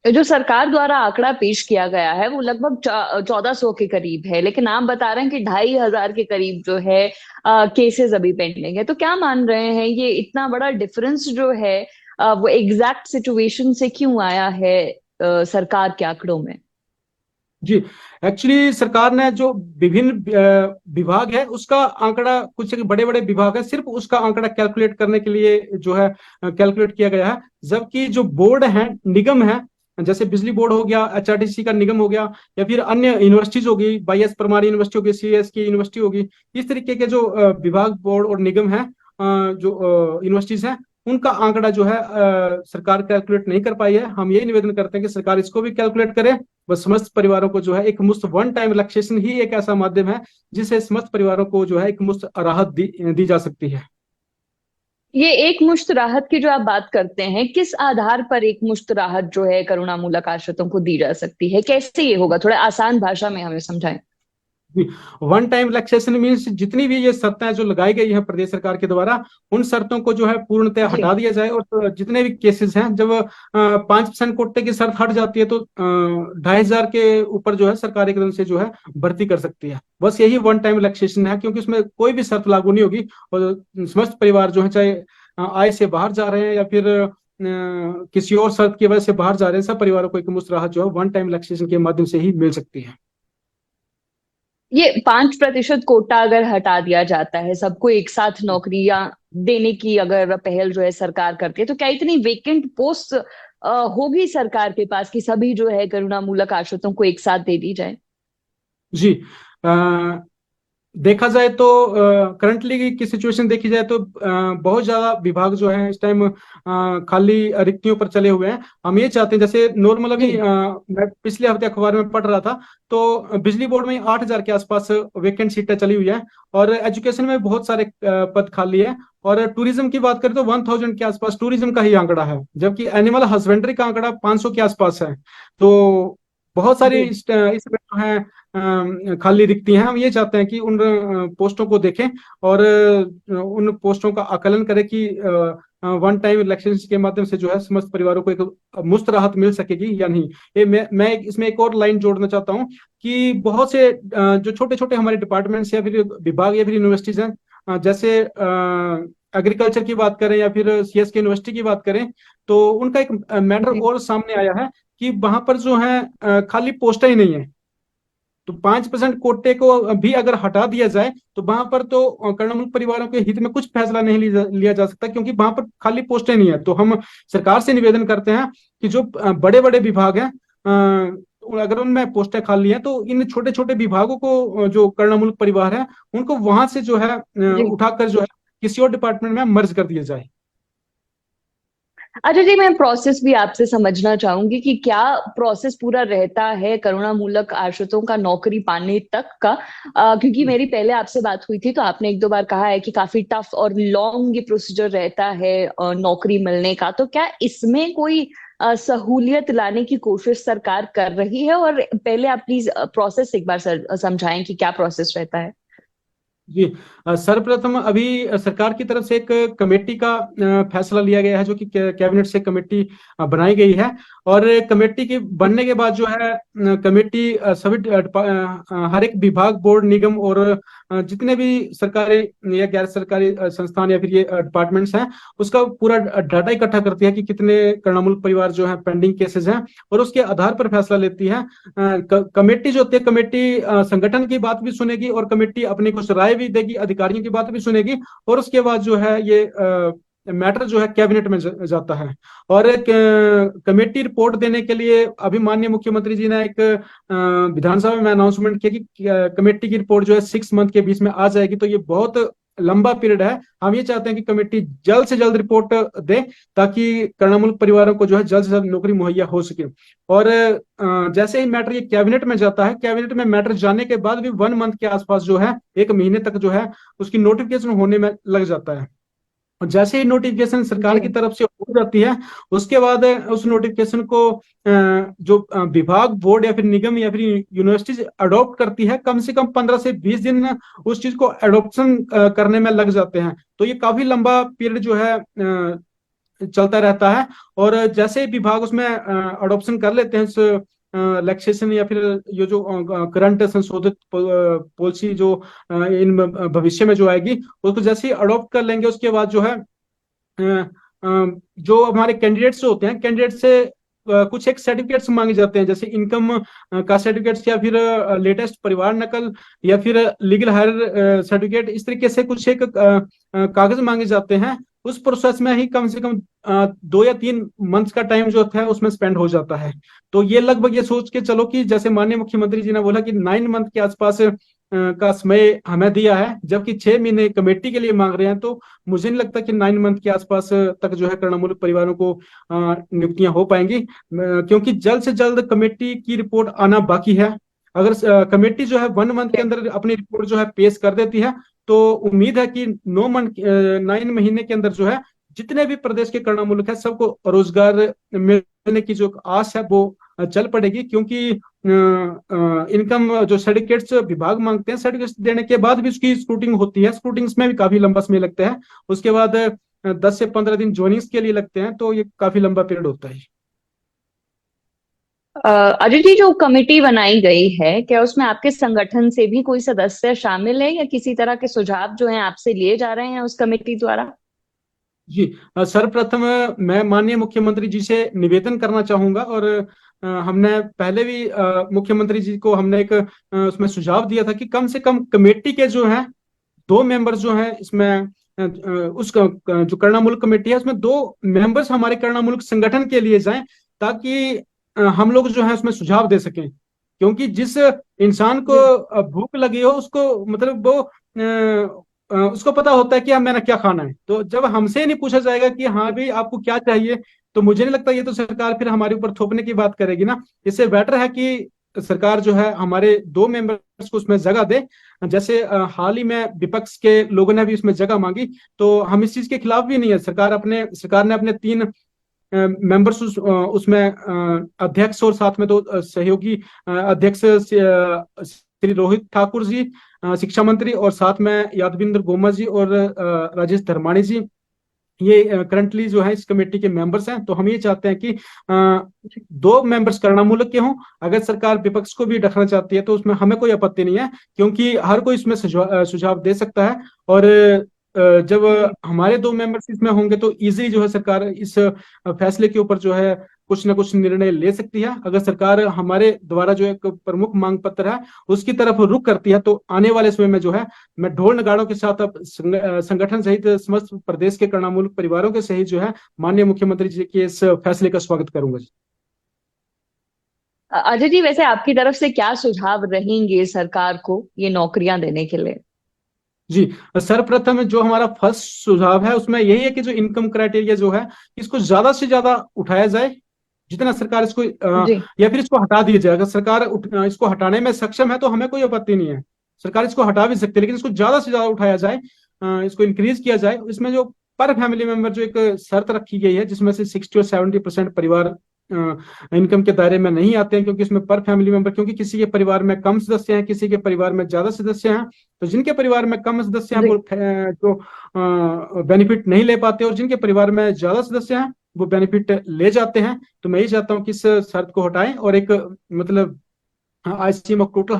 जो सरकार द्वारा आंकड़ा पेश किया गया है वो लगभग 1400 के करीब है, लेकिन आप बता रहे हैं कि 2500 के करीब जो है केसेस अभी पेंडिंग है। तो क्या मान रहे हैं ये इतना बड़ा डिफरेंस जो है वो एग्जैक्ट सिचुएशन से क्यों आया है सरकार के आंकड़ों में? जी, एक्चुअली सरकार ने जो विभिन्न विभाग है उसका आंकड़ा, कुछ बड़े बड़े विभाग है सिर्फ उसका आंकड़ा कैलकुलेट करने के लिए जो है कैलकुलेट किया गया है। जबकि जो बोर्ड है, निगम है, जैसे बिजली बोर्ड हो गया, एचआरटीसी का निगम हो गया, या फिर अन्य यूनिवर्सिटीज होगी, YS परमार यूनिवर्सिटी होगी, CES की यूनिवर्सिटी होगी, इस तरीके के जो विभाग, बोर्ड और निगम है, जो यूनिवर्सिटीज हैं, उनका आंकड़ा जो है सरकार कैलकुलेट नहीं कर पाई है। हम यही निवेदन करते हैं कि सरकार इसको भी कैलकुलेट करे। बस समस्त परिवारों को जो है एक मुफ्त वन टाइम रिलैक्सेशन ही एक ऐसा माध्यम है जिससे समस्त परिवारों को जो है एक मुफ्त राहत दी जा सकती है। ये एक मुश्त राहत की जो आप बात करते हैं, किस आधार पर एक मुश्त राहत जो है करुणामूलक आश्रितों को दी जा सकती है? कैसे ये होगा? थोड़ा आसान भाषा में हमें समझाएं। वन टाइम रिलैक्सेशन मीन्स जितनी भी ये शर्तें जो लगाई गई है प्रदेश सरकार के द्वारा, उन शर्तों को जो है पूर्णतः जी। हटा दिया जाए। और जितने भी केसेस हैं, जब 5% कोटे की शर्त हट जाती है तो 2,500 के ऊपर जो है सरकार एकदम से जो है भर्ती कर सकती है। बस यही वन टाइम रिलैक्सेशन है, क्योंकि उसमें कोई भी शर्त लागू नहीं होगी। और समस्त परिवार जो है, चाहे आय से बाहर जा रहे हैं या फिर किसी और शर्त की वजह से बाहर जा रहे हैं, सब परिवारों को एक मुश्त राहत जो है वन टाइम रिलैक्सेशन के माध्यम से ही मिल सकती है। ये 5% कोटा अगर हटा दिया जाता है, सबको एक साथ नौकरियां देने की अगर पहल जो है सरकार करती है, तो क्या इतनी वेकेंट पोस्ट होगी सरकार के पास कि सभी जो है करुणामूलक आश्रितों को एक साथ दे दी जाए? जी, देखा जाए तो करंटली की सिचुएशन देखी जाए तो बहुत ज्यादा विभाग जो है इस टाइम खाली रिक्तियों पर चले हुए हैं। हम ये चाहते हैं, जैसे नॉर्मल अभी जी। मैं पिछले हफ्ते अखबार में पढ़ रहा था, तो बिजली बोर्ड में 8,000 के आसपास वेकेंट सीटें चली हुई है, और एजुकेशन में बहुत सारे पद खाली है। और टूरिज्म की बात करें तो 1,000 के आसपास टूरिज्म का ही आंकड़ा है, जबकि एनिमल हस्बेंड्री का आंकड़ा 500 के आसपास है। तो बहुत सारी जी। इसमें जो है खाली रिक्ति हैं। हम ये चाहते हैं कि उन पोस्टों को देखें और उन पोस्टों का आकलन करें कि वन टाइम इलेक्शन के माध्यम से जो है समस्त परिवारों को एक मुफ्त राहत मिल सकेगी या नहीं। ये मैं इसमें एक और लाइन जोड़ना चाहता हूँ कि बहुत से जो छोटे छोटे हमारे डिपार्टमेंट्स या फिर विभाग या फिर यूनिवर्सिटीज हैं, जैसे एग्रीकल्चर की बात करें या फिर CS की यूनिवर्सिटी की बात करें, तो उनका एक मैटर जी। और सामने आया है कि वहां पर जो है खाली पोस्टें ही नहीं है। तो 5% कोटे को भी अगर हटा दिया जाए तो वहां पर तो कर्णमुक्त परिवारों के हित में कुछ फैसला नहीं लिया जा सकता, क्योंकि वहां पर खाली पोस्टें नहीं है। तो हम सरकार से निवेदन करते हैं कि जो बड़े बड़े विभाग हैं, अगर उनमें पोस्टें खाली हैं तो इन छोटे छोटे विभागों को जो कर्णमुक्त परिवार है उनको वहां से जो है जी। उठाकर जो है किसी और डिपार्टमेंट में मर्ज कर दिया जाए। अच्छा जी, मैं प्रोसेस भी आपसे समझना चाहूंगी कि क्या प्रोसेस पूरा रहता है करुणामूलक आश्रितों का नौकरी पाने तक का? क्योंकि मेरी पहले आपसे बात हुई थी तो आपने एक दो बार कहा है कि काफी टफ और लॉन्ग ये प्रोसीजर रहता है नौकरी मिलने का। तो क्या इसमें कोई सहूलियत लाने की कोशिश सरकार कर रही है? और पहले आप प्लीज प्रोसेस एक बार समझाएं कि क्या प्रोसेस रहता है। जी, सर्वप्रथम अभी सरकार की तरफ से एक कमेटी का फैसला लिया गया है, जो कि कैबिनेट से कमेटी बनाई गई है। और कमेटी के बनने के बाद जो है कमेटी सभी हर एक विभाग, बोर्ड, निगम और जितने भी सरकारी या गैर सरकारी संस्थान या फिर ये डिपार्टमेंट्स हैं, उसका पूरा डाटा इकट्ठा करती है कि कितने कर्णामूलक परिवार जो है पेंडिंग केसेस हैं, और उसके आधार पर फैसला लेती है। कमेटी जो होती है, कमेटी संगठन की बात भी सुनेगी और कमेटी अपनी कुछ राय भी देगी, अधिकारियों की बात भी सुनेगी, और उसके बाद जो है ये मैटर जो है कैबिनेट में जाता है। और एक कमेटी रिपोर्ट देने के लिए अभी माननीय मुख्यमंत्री जी ने एक विधानसभा में अनाउंसमेंट किया कि कमेटी की रिपोर्ट जो है 6 मंथ के बीच में आ जाएगी। तो ये बहुत लंबा पीरियड है। हम ये चाहते हैं कि कमेटी जल्द से जल्द रिपोर्ट दे, ताकि कर्णामूलक परिवारों को जो है जल्द से जल्द नौकरी मुहैया हो सके। और जैसे ही मैटर ये कैबिनेट में जाता है, कैबिनेट में मैटर जाने के बाद भी 1 मंथ के आसपास जो है, 1 महीने तक जो है उसकी नोटिफिकेशन होने में लग जाता है। और जैसे ही नोटिफिकेशन सरकार की तरफ से हो जाती है, उसके बाद उस नोटिफिकेशन को जो विभाग, बोर्ड या फिर निगम या फिर यूनिवर्सिटीज अडॉप्ट करती है, कम से कम 15 से 20 दिन उस चीज को अडॉप्शन करने में लग जाते हैं। तो ये काफी लंबा पीरियड जो है चलता रहता है। और जैसे ही विभाग उसमें अडॉप्शन कर लेते हैं, लेक्सेशन या फिर ये जो करंट संशोधित पॉलिसी जो इन भविष्य में जो आएगी, उसको जैसे ही अडॉप्ट कर लेंगे, उसके बाद जो है जो हमारे कैंडिडेट्स होते हैं, कैंडिडेट से कुछ एक सर्टिफिकेट्स मांगे जाते हैं, जैसे इनकम का सर्टिफिकेट्स या फिर लेटेस्ट परिवार नकल या फिर लीगल हायर सर्टिफिकेट, इस तरीके से कुछ एक कागज मांगे जाते हैं। उस प्रोसेस में ही कम से कम 2 या 3 मंथ्स का टाइम जो है उसमें स्पेंड हो जाता है। तो ये लगभग ये सोच के चलो कि जैसे माननीय मुख्यमंत्री जी ने बोला कि 9 मंथ के आसपास का समय हमें दिया है, जबकि 6 महीने कमेटी के लिए मांग रहे हैं। तो मुझे नहीं लगता कि 9 मंथ के आसपास तक जो है कर्णामूलक परिवारों को नियुक्तियां हो पाएंगी, क्योंकि जल्द से जल्द कमेटी की रिपोर्ट आना बाकी है। अगर कमेटी जो है 1 मंथ के अंदर अपनी रिपोर्ट जो है पेश कर देती है, तो उम्मीद है कि 9 महीने के अंदर जो है जितने भी प्रदेश के कर्णामूलक है, सबको रोजगार मिलने की जो आस है वो चल पड़ेगी। क्योंकि इनकम जो सर्टिफिकेट्स विभाग मांगते हैं, सर्टिफिकेट्स देने के बाद भी उसकी स्क्रूटिंग होती है, स्क्रूटिंग्स में भी काफी लंबा समय लगता है। उसके बाद 10 से 15 दिन ज्वाइनिंग्स के लिए लगते हैं। तो ये काफी लंबा पीरियड होता है। अजय जी, जो कमेटी बनाई गई है, क्या उसमें आपके संगठन से भी कोई सदस्य शामिल है, या किसी तरह के सुझाव जो हैं आपसे लिए जा रहे हैं उस कमेटी द्वारा? जी, सर्वप्रथम मैं माननीय मुख्यमंत्री जी से निवेदन करना चाहूंगा। और हमने पहले भी मुख्यमंत्री जी को हमने एक उसमें सुझाव दिया था कि कम से कम कमेटी के जो है 2 मेंबर्स जो हैं इसमें, जो कर्णामूलक कमेटी है उसमें 2 मेंबर्स हमारे कर्णामूलक संगठन के लिए जाएं, ताकि हम लोग जो है उसमें सुझाव दे सकें। क्योंकि जिस इंसान को भूख लगी हो, उसको मतलब वो उसको पता होता है कि मैंने क्या खाना है। तो जब हमसे नहीं पूछा जाएगा कि हाँ भाई आपको क्या चाहिए, तो मुझे नहीं लगता ये तो सरकार फिर हमारे ऊपर थोपने की बात करेगी ना। इससे बेटर है कि सरकार जो है हमारे 2 मेंबर्स को उसमें जगह दे। जैसे हाल ही में विपक्ष के लोगों ने भी उसमें जगह मांगी, तो हम इस चीज के खिलाफ भी नहीं है। सरकार ने अपने 3 मेंबर्स उसमें अध्यक्ष और साथ में 2 सहयोगी अध्यक्ष श्री रोहित ठाकुर जी, शिक्षा मंत्री, और साथ में यादविंद्र गोमा जी और राजेश धर्माणी जी, ये करंटली जो है इस कमेटी के मेंबर्स हैं। तो हम ये चाहते हैं कि 2 मेंबर्स कर्णामूलक के हों। अगर सरकार विपक्ष को भी रखना चाहती है तो उसमें हमें कोई आपत्ति नहीं है, क्योंकि हर कोई इसमें सुझाव दे सकता है। और जब हमारे 2 मेंबर्स इसमें होंगे तो इजीली जो है सरकार इस फैसले के ऊपर जो है कुछ ना कुछ निर्णय ले सकती है। अगर सरकार हमारे द्वारा जो एक प्रमुख मांग पत्र है उसकी तरफ रुख करती है, तो आने वाले समय में जो है मैं ढोल नगाड़ों के साथ अब संगठन सहित समस्त प्रदेश के कर्णामूलक परिवारों के सहित जो है माननीय मुख्यमंत्री जी के इस फैसले का स्वागत करूंगा। अजय जी, वैसे आपकी तरफ से क्या सुझाव रहेंगे सरकार को ये नौकरियां देने के लिए? जी, सर्वप्रथम जो हमारा फर्स्ट सुझाव है उसमें यही है कि जो इनकम क्राइटेरिया जो है इसको ज्यादा से ज्यादा उठाया जाए। जितना सरकार इसको जी। या फिर इसको हटा दिया जाए। अगर सरकार इसको हटाने में सक्षम है तो हमें कोई आपत्ति नहीं है, सरकार इसको हटा भी सकती है, लेकिन इसको ज्यादा से ज्यादा उठाया जाए, इसको इंक्रीज किया जाए। इसमें जो पर फैमिली मेंबर जो एक शर्त रखी गई है, जिसमें से 60 और 70% परिवार इनकम के दायरे में नहीं आते हैं, क्योंकि इसमें पर फैमिली मेंबर, क्योंकि किसी के परिवार में कम सदस्य हैं, किसी के परिवार में ज्यादा सदस्य हैं। तो जिनके परिवार में कम सदस्य हैं वो जो बेनिफिट नहीं ले पाते, और जिनके परिवार में ज्यादा सदस्य हैं वो बेनिफिट ले जाते हैं। तो मैं ये चाहता हूँ कि इस शर्त को हटाएं और एक मतलब आईसीएम टोटल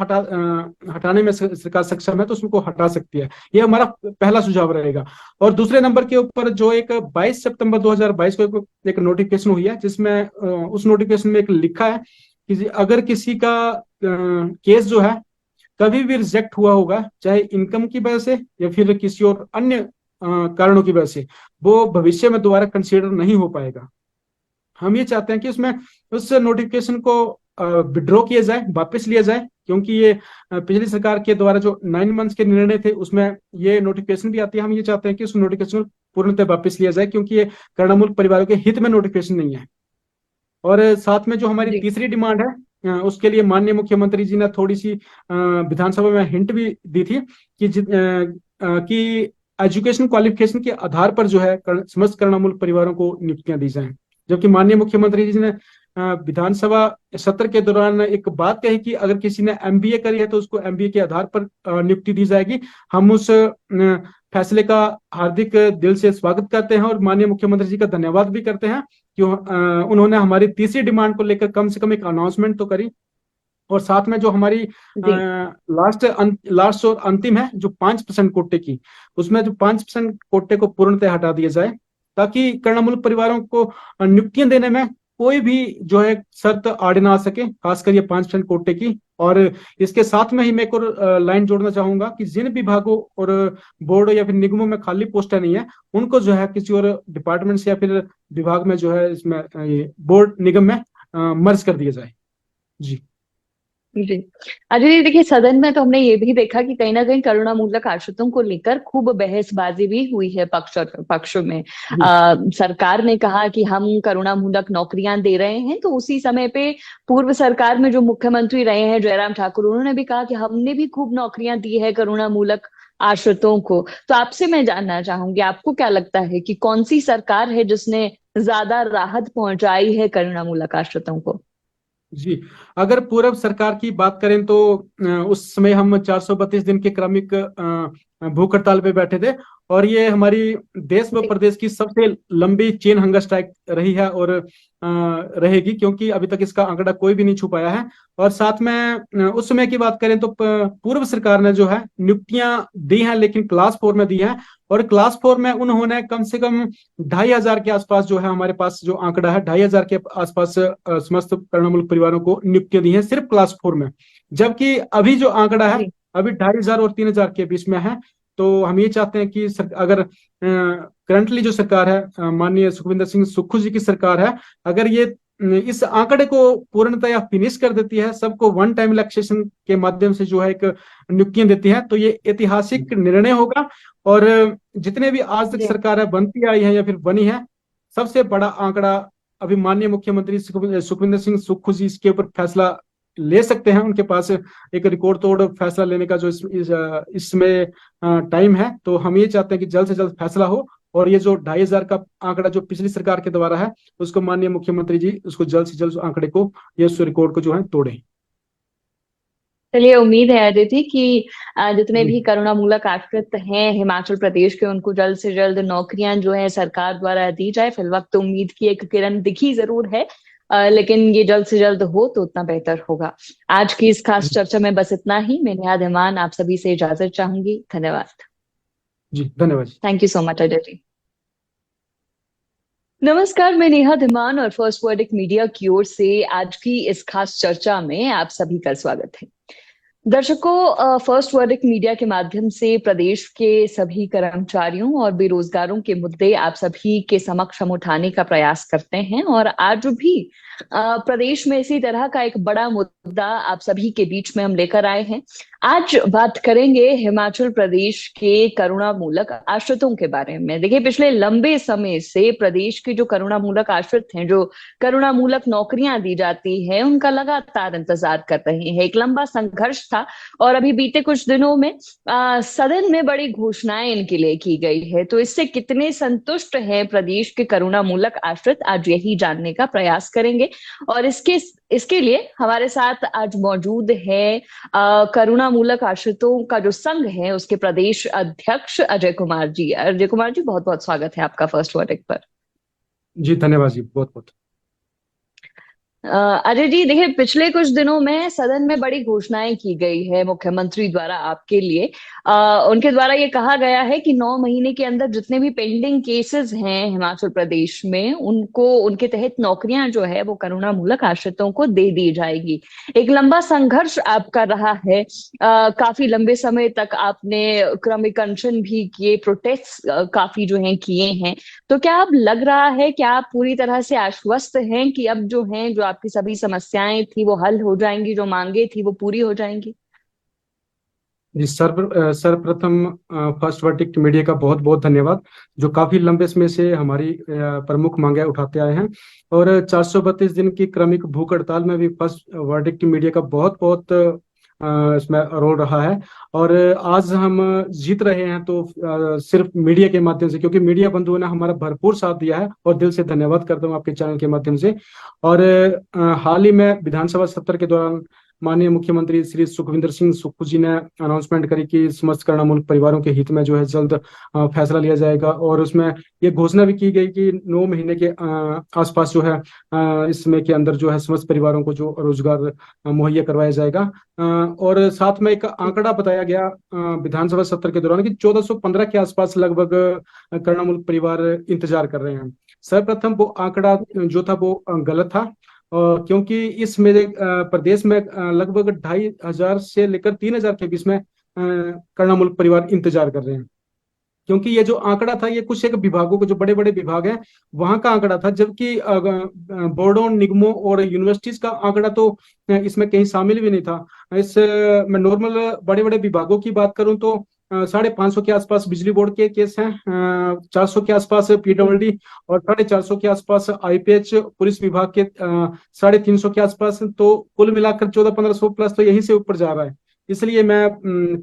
हटाने में सरकार सक्षम है तो उसको हटा सकती है। ये हमारा पहला सुझाव रहेगा। और दूसरे नंबर के ऊपर जो एक 22 सितंबर 2022 को एक नोटिफिकेशन हुई है, जिसमें उस नोटिफिकेशन में एक लिखा है कि अगर किसी का केस जो है कभी भी रिजेक्ट हुआ होगा, चाहे इनकम की वजह से या फिर किसी और अन्य कारणों की वजह से, वो भविष्य में दोबारा कंसीडर नहीं हो पाएगा। हम ये चाहते हैं कि उसमें उस नोटिफिकेशन को विड्रॉ किया जाए, वापस लिया जाए, क्योंकि ये पिछली सरकार के द्वारा जो 9 मंथ्स के निर्णय थे उसमें ये नोटिफिकेशन भी आती है। हम ये चाहते हैं कि उस नोटिफिकेशन को पूर्णतः वापस लिया जाए, क्योंकि ये करुणामूलक परिवारों के हित में नोटिफिकेशन नहीं है। और साथ में जो हमारी जी तीसरी डिमांड है, उसके लिए माननीय मुख्यमंत्री जी ने थोड़ी सी विधानसभा में हिंट भी दी थी कि एजुकेशन क्वालिफिकेशन के आधार पर जो है समस्त करुणामूलक परिवारों को नियुक्तियां दी जाएं। जबकि माननीय मुख्यमंत्री जी ने विधानसभा सत्र के दौरान एक बात कही कि अगर किसी ने एमबीए करी है तो उसको एमबीए के आधार पर नियुक्ति दी जाएगी। हम उस फैसले का हार्दिक दिल से स्वागत करते हैं और माननीय मुख्यमंत्री जी का धन्यवाद भी करते हैं कि उन्होंने हमारी तीसरी डिमांड को लेकर कम से कम एक अनाउंसमेंट तो करी। और साथ में जो हमारी जी लास्ट और अंतिम है जो 5% कोटे की, उसमें जो 5% कोटे को पूर्णतः हटा दिया जाए, ताकि करुणामूलक परिवारों को नियुक्तियां देने में कोई भी जो है शर्त आड़े ना आ सके, खासकर ये 5% कोटे की। और इसके साथ में ही मैं एक और लाइन जोड़ना चाहूंगा कि जिन विभागों और बोर्ड या फिर निगमों में खाली पोस्टें नहीं है, उनको जो है किसी और डिपार्टमेंट से या फिर विभाग में जो है इसमें बोर्ड निगम में मर्ज कर दिया जाए। जी जी। अजय जी, देखिए सदन में तो हमने ये भी देखा कि कहीं ना कहीं करुणामूलक आश्रितों को लेकर खूब बहसबाजी भी हुई है पक्ष और पक्ष में। जी सरकार ने कहा कि हम करुणामूलक नौकरियां दे रहे हैं, तो उसी समय पे पूर्व सरकार में जो मुख्यमंत्री रहे हैं जयराम ठाकुर, उन्होंने भी कहा कि हमने भी खूब नौकरियां दी है करुणामूलक आश्रितों को। तो आपसे मैं जानना चाहूंगी, आपको क्या लगता है कि कौन सी सरकार है जिसने ज्यादा राहत पहुंचाई है करुणामूलक आश्रितों को? जी। अगर पूर्व सरकार की बात करें तो उस समय हम 432 दिन के क्रमिक भूख हड़ताल पे बैठे थे, और ये हमारी देश व जी प्रदेश की सबसे लंबी चेन हंगर स्ट्राइक रही है और रहेगी, क्योंकि अभी तक इसका आंकड़ा कोई भी नहीं छू पाया है। और साथ में उस समय की बात करें तो पूर्व सरकार ने जो है नियुक्तियां दी हैं, लेकिन क्लास 4 में दी हैं। और क्लास 4 में उन्होंने कम से कम 2,500 के आसपास जो है, हमारे पास जो आंकड़ा है 2,500 के आसपास समस्त करुणामूलक परिवारों को नियुक्तियां दी हैं सिर्फ क्लास 4 में। जबकि अभी जो आंकड़ा है जी अभी 2,500 और 3,000 के बीच में है। तो हम ये चाहते हैं कि अगर करंटली जो सरकार है, माननीय सुखविंदर सिंह सुक्खू जी की सरकार है, अगर ये इस आंकड़े को पूर्णतया फिनिश कर देती है, सबको वन टाइम रिलैक्सेशन के माध्यम से जो है एक नियुक्तियां देती है, तो ये ऐतिहासिक निर्णय होगा। और जितने भी आज तक जी सरकार बनती आई है या फिर बनी है, सबसे बड़ा आंकड़ा अभी माननीय मुख्यमंत्री सुखविंदर सिंह सुक्खू जी इसके ऊपर फैसला ले सकते हैं। उनके पास एक रिकॉर्ड तोड़ फैसला लेने का जो इसमें टाइम है। तो हम ये चाहते हैं कि जल्द से जल्द फैसला हो, और ये जो 2,500 का आंकड़ा जो पिछली सरकार के द्वारा है, उसको माननीय मुख्यमंत्री जी उसको जल्द से जल्द उस आंकड़े को या उस रिकॉर्ड को जो है तोड़ें। चलिए, उम्मीद है अदिति कि जितने जी भी करुणामूलक आश्रित हैं हिमाचल प्रदेश के, उनको जल्द से जल्द नौकरियां जो है सरकार द्वारा दी जाए। फिलवक्त उम्मीद की एक किरण दिखी जरूर है, लेकिन ये जल्द से जल्द हो तो उतना बेहतर होगा। आज की इस खास चर्चा में बस इतना ही। मैं नेहा धीमान आप सभी से इजाजत चाहूंगी। धन्यवाद। जी धन्यवाद जी। Thank you so much Ajay ji. नमस्कार, मैं नेहा धीमान और फर्स्ट वर्डिक मीडिया की ओर से आज की इस खास चर्चा में आप सभी का स्वागत है। दर्शकों, फर्स्ट वर्डिक मीडिया के माध्यम से प्रदेश के सभी कर्मचारियों और बेरोजगारों के मुद्दे आप सभी के समक्ष हम उठाने का प्रयास करते हैं, और आज भी प्रदेश में इसी तरह का एक बड़ा मुद्दा आप सभी के बीच में हम लेकर आए हैं। आज बात करेंगे हिमाचल प्रदेश के करुणामूलक आश्रितों के बारे में। देखिए, पिछले लंबे समय से प्रदेश के जो करुणामूलक आश्रित हैं, जो करुणामूलक नौकरियां दी जाती है, उनका लगातार इंतजार कर रहे हैं। एक लंबा संघर्ष था, और अभी बीते कुछ दिनों में सदन में बड़ी घोषणाएं इनके लिए की गई है। तो इससे कितने संतुष्ट हैं प्रदेश के करुणामूलक आश्रित, आज यही जानने का प्रयास करेंगे। और इसके लिए हमारे साथ आज मौजूद है करुणामूलक आश्रितों का जो संघ है, उसके प्रदेश अध्यक्ष अजय कुमार जी। अजय कुमार जी, बहुत बहुत स्वागत है आपका फर्स्ट वर्डिक्ट पर। जी धन्यवाद जी, बहुत बहुत। अजय जी, देखिए पिछले कुछ दिनों में सदन में बड़ी घोषणाएं की गई है मुख्यमंत्री द्वारा आपके लिए। उनके द्वारा ये कहा गया है कि 9 महीने के अंदर जितने भी पेंडिंग केसेस हैं हिमाचल प्रदेश में, उनको उनके तहत नौकरियां जो है वो करुणा मूलक आश्रितों को दे दी जाएगी। एक लंबा संघर्ष आपका रहा है। काफी लंबे समय तक आपने क्रमिक अनशन भी किए, प्रोटेस्ट काफी जो है किए हैं। तो क्या अब लग रहा है, क्या आप पूरी तरह से आश्वस्त हैं कि अब जो हैं, जो आपकी सभी समस्याएं थी वो हल हो जाएंगी, जो मांगे थी वो पूरी हो जाएंगी? जी सर्वप्रथम फर्स्ट वर्डिक्ट मीडिया का बहुत बहुत धन्यवाद, जो काफी लंबे समय से हमारी प्रमुख मांगे उठाते आए हैं। और 432 दिन की क्रमिक भूख हड़ताल में भी फर्स्ट वर्डिक्ट मीडिया का बहुत बहुत इसमें रोल रहा है। और आज हम जीत रहे हैं तो सिर्फ मीडिया के माध्यम से, क्योंकि मीडिया बंधुओं ने हमारा भरपूर साथ दिया है और दिल से धन्यवाद करता हूँ आपके चैनल के माध्यम से। और हाल ही में विधानसभा सत्र के दौरान माननीय मुख्यमंत्री श्री सुखविंदर सिंह सुक्खू जी ने अनाउंसमेंट करी कि समस्त करुणा मूलक परिवारों के हित में जो है जल्द फैसला लिया जाएगा। और उसमें ये घोषणा भी की गई कि 9 महीने के आसपास जो है इसमें के अंदर जो है समस्त परिवारों को जो रोजगार मुहैया करवाया जाएगा। और साथ में एक आंकड़ा बताया गया विधानसभा सत्र के दौरान कि 1415 के आसपास लगभग करुणा मूलक परिवार इंतजार कर रहे हैं। सर्वप्रथम वो आंकड़ा जो था वो गलत था, क्योंकि इस मेरे प्रदेश में लगभग 2500 से लेकर 3000 के बीच में करुणा मूलक परिवार इंतजार कर रहे हैं। क्योंकि ये जो आंकड़ा था ये कुछ एक विभागों को, जो बड़े बड़े विभाग हैं वहां का आंकड़ा था, जबकि बोर्डों, निगमों और यूनिवर्सिटीज का आंकड़ा तो इसमें कहीं शामिल भी नहीं था। इस मैं नॉर्मल बड़े बड़े विभागों की बात करूं तो 550 के आसपास बिजली बोर्ड के केस हैं, 400 के आसपास पीडब्ल्यूडी और 450 के आसपास आईपीएच पुलिस विभाग के 350 के आसपास। तो कुल मिलाकर 1400-1500 प्लस तो यहीं से ऊपर जा रहा है। इसलिए मैं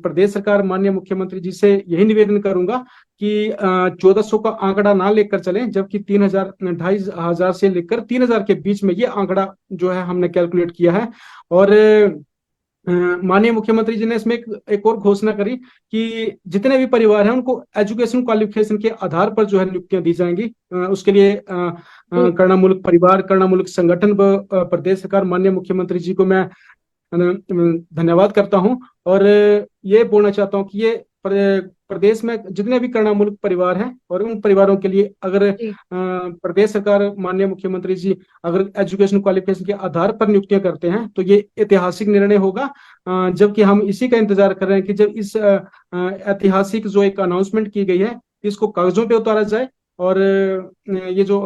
प्रदेश सरकार माननीय मुख्यमंत्री जी से यही निवेदन करूंगा कि 1400 का आंकड़ा ना लेकर चलें, जबकि 3000, 2500 से लेकर 3000 के बीच में ये आंकड़ा जो है हमने कैलकुलेट किया है। और माननीय मुख्यमंत्री जी ने इसमें एक और घोषणा करी कि जितने भी परिवार हैं उनको एजुकेशन क्वालिफिकेशन के आधार पर जो है नियुक्तियां दी जाएंगी। उसके लिए करुणा मूलक परिवार, करुणा मूलक संगठन व प्रदेश सरकार माननीय मुख्यमंत्री जी को मैं धन्यवाद करता हूं। और ये बोलना चाहता हूं कि ये प्रदेश में जितने भी करुणा मूलक परिवार हैं और उन परिवारों के लिए अगर प्रदेश सरकार माननीय मुख्यमंत्री जी अगर एजुकेशन क्वालिफिकेशन के आधार पर नियुक्तियां करते हैं तो ये ऐतिहासिक निर्णय होगा। जबकि हम इसी का इंतजार कर रहे हैं कि जब इस ऐतिहासिक जो एक अनाउंसमेंट की गई है इसको कागजों पे उतारा जाए। और ये जो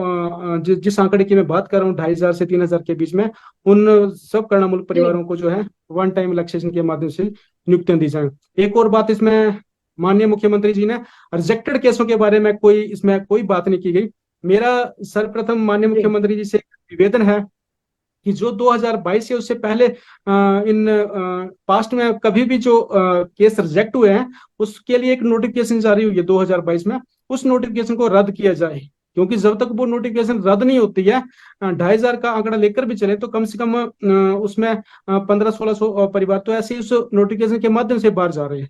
जिस आंकड़े की मैं बात कर रहा हूँ 2500 से 3000 के बीच में, उन सब करुणा मूलक परिवारों को जो है वन टाइम रिलैक्सेशन के माध्यम से नियुक्तियां दी जाए। एक और बात इसमें माननीय मुख्यमंत्री जी ने रिजेक्टेड केसों के बारे में इसमें कोई बात नहीं की गई। मेरा सर्वप्रथम माननीय मुख्यमंत्री जी से निवेदन है कि जो 2022 से उससे पहले इन पास्ट में कभी भी जो केस रिजेक्ट हुए हैं उसके लिए एक नोटिफिकेशन जारी हुई है 2022 में, उस नोटिफिकेशन को रद्द किया जाए। क्योंकि जब तक वो नोटिफिकेशन रद्द नहीं होती है, 2500 का आंकड़ा लेकर भी चले तो कम से कम उसमें 1500-1600 परिवार तो ऐसे ही उस नोटिफिकेशन के माध्यम से बाहर जा रहे हैं।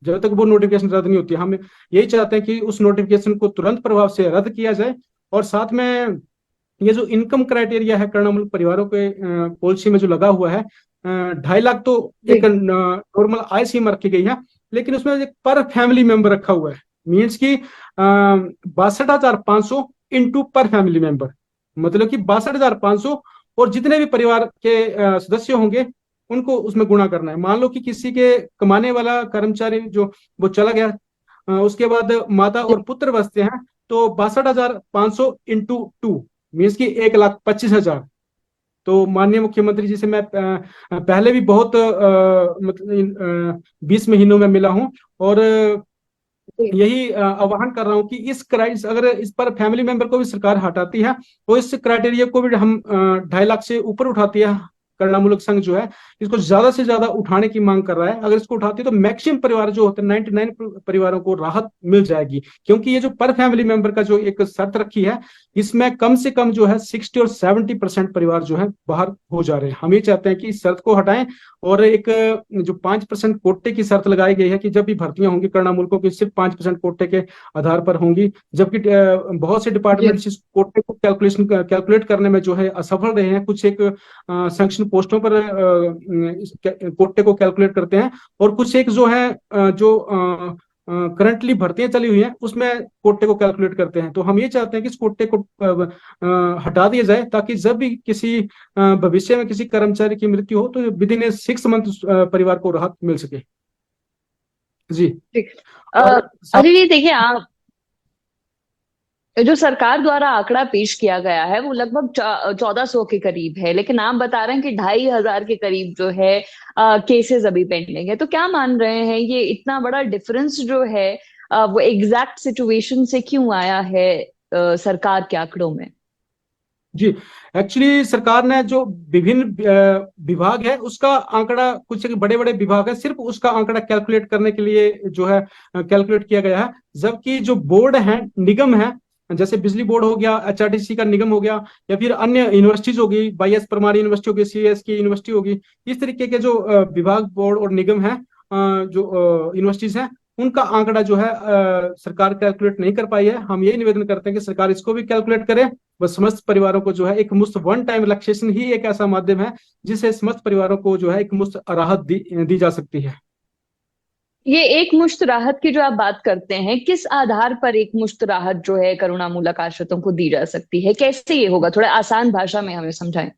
जब तक वो नोटिफिकेशन रद्द नहीं होती, हम यही चाहते हैं कि उस नोटिफिकेशन को तुरंत प्रभाव से रद्द किया जाए। और साथ में ये जो इनकम क्राइटेरिया है करुणा मूलक परिवारों के पॉलिसी में जो लगा हुआ है, 2.5 लाख तो एक नॉर्मल आय सीमा रखी गई है, लेकिन उसमें एक पर फैमिली मेंबर रखा हुआ है। मीन्स की 62,500 इंटू पर फैमिली मेंबर, मतलब कि 62,500 और जितने भी परिवार के सदस्य होंगे उनको उसमें गुणा करना है। मान लो कि किसी के कमाने वाला कर्मचारी जो वो चला गया, उसके बाद माता और पुत्र बचते हैं, तो 62,500 इंटू 2 मीन्स की 1,25,000। तो माननीय मुख्यमंत्री जी से मैं पहले भी बहुत मतलब 20 महीनों में मिला हूं और यही आह्वान कर रहा हूं कि अगर इस पर फैमिली मेंबर को भी सरकार हटाती है तो इस क्राइटेरिया को भी हम 2.5 लाख से ऊपर उठाती है करुणामूलक संघ जो है इसको ज्यादा से ज्यादा उठाने की मांग कर रहा है। अगर इसको उठाती है तो मैक्सिमम परिवार जो होते हैं 99 परिवारों को राहत मिल जाएगी, क्योंकि ये जो पर फैमिली मेंबर का जो एक शर्त रखी है, इसमें कम से कम जो है 60 और 70% परिवार जो है बाहर हो जा रहे हैं। हम ये चाहते हैं कि इस शर्त को हटाएं और एक जो 5% कोटे की शर्त लगाई गई है कि जब भी भर्तियां होंगी करुणामूलकों की सिर्फ 5% कोटे के आधार पर होंगी, जबकि बहुत से जी। डिपार्टमेंट इस कोटे को कैलकुलेट करने में जो है असफल रहे हैं। कुछ एक सैंक्शन पोस्टों पर इस कोटे को कैलकुलेट करते हैं, और कुछ एक जो है जो करंटली भर्तियां चली हुई हैं उसमें कोटे को कैलकुलेट करते हैं। तो हम ये चाहते हैं कि इस कोटे को हटा दिया जाए, ताकि जब भी किसी भविष्य में किसी कर्मचारी की मृत्यु हो तो विद इन 6 मंथ परिवार को राहत मिल सके। जी। ठीक। और अरे ये देखिए, आप जो सरकार द्वारा आंकड़ा पेश किया गया है वो लगभग 1400 के करीब है, लेकिन आप बता रहे हैं कि 2500 के करीब जो है केसेस अभी पेंडिंग है। तो क्या मान रहे हैं ये इतना बड़ा डिफरेंस जो है वो एग्जैक्ट सिचुएशन से क्यों आया है सरकार के आंकड़ों में? जी, एक्चुअली सरकार ने जो विभिन्न विभाग है उसका आंकड़ा, कुछ बड़े बड़े विभाग है सिर्फ उसका आंकड़ा कैलकुलेट करने के लिए जो है कैलकुलेट किया गया है। जबकि जो बोर्ड है, निगम है, जैसे बिजली बोर्ड हो गया, एचआरटीसी का निगम हो गया, या फिर अन्य यूनिवर्सिटीज होगी, वाईएस परमार यूनिवर्सिटी होगी, सीएस की यूनिवर्सिटी होगी, इस तरीके के जो विभाग, बोर्ड और निगम है, जो यूनिवर्सिटीज हैं, उनका आंकड़ा जो है सरकार कैलकुलेट नहीं कर पाई है। हम यही निवेदन करते हैं कि सरकार इसको भी कैलकुलेट करे। बस समस्त परिवारों को जो है एक मुफ्त वन टाइम रिलैक्सेशन ही एक ऐसा माध्यम है जिससे समस्त परिवारों को जो है एक मुफ्त राहत दी जा सकती है। ये एक मुश्त राहत की जो आप बात करते हैं, किस आधार पर एक मुश्त राहत जो है करुणामूलक आश्रितों को दी जा सकती है? कैसे ये होगा? थोड़ा आसान भाषा में हमें समझाएं।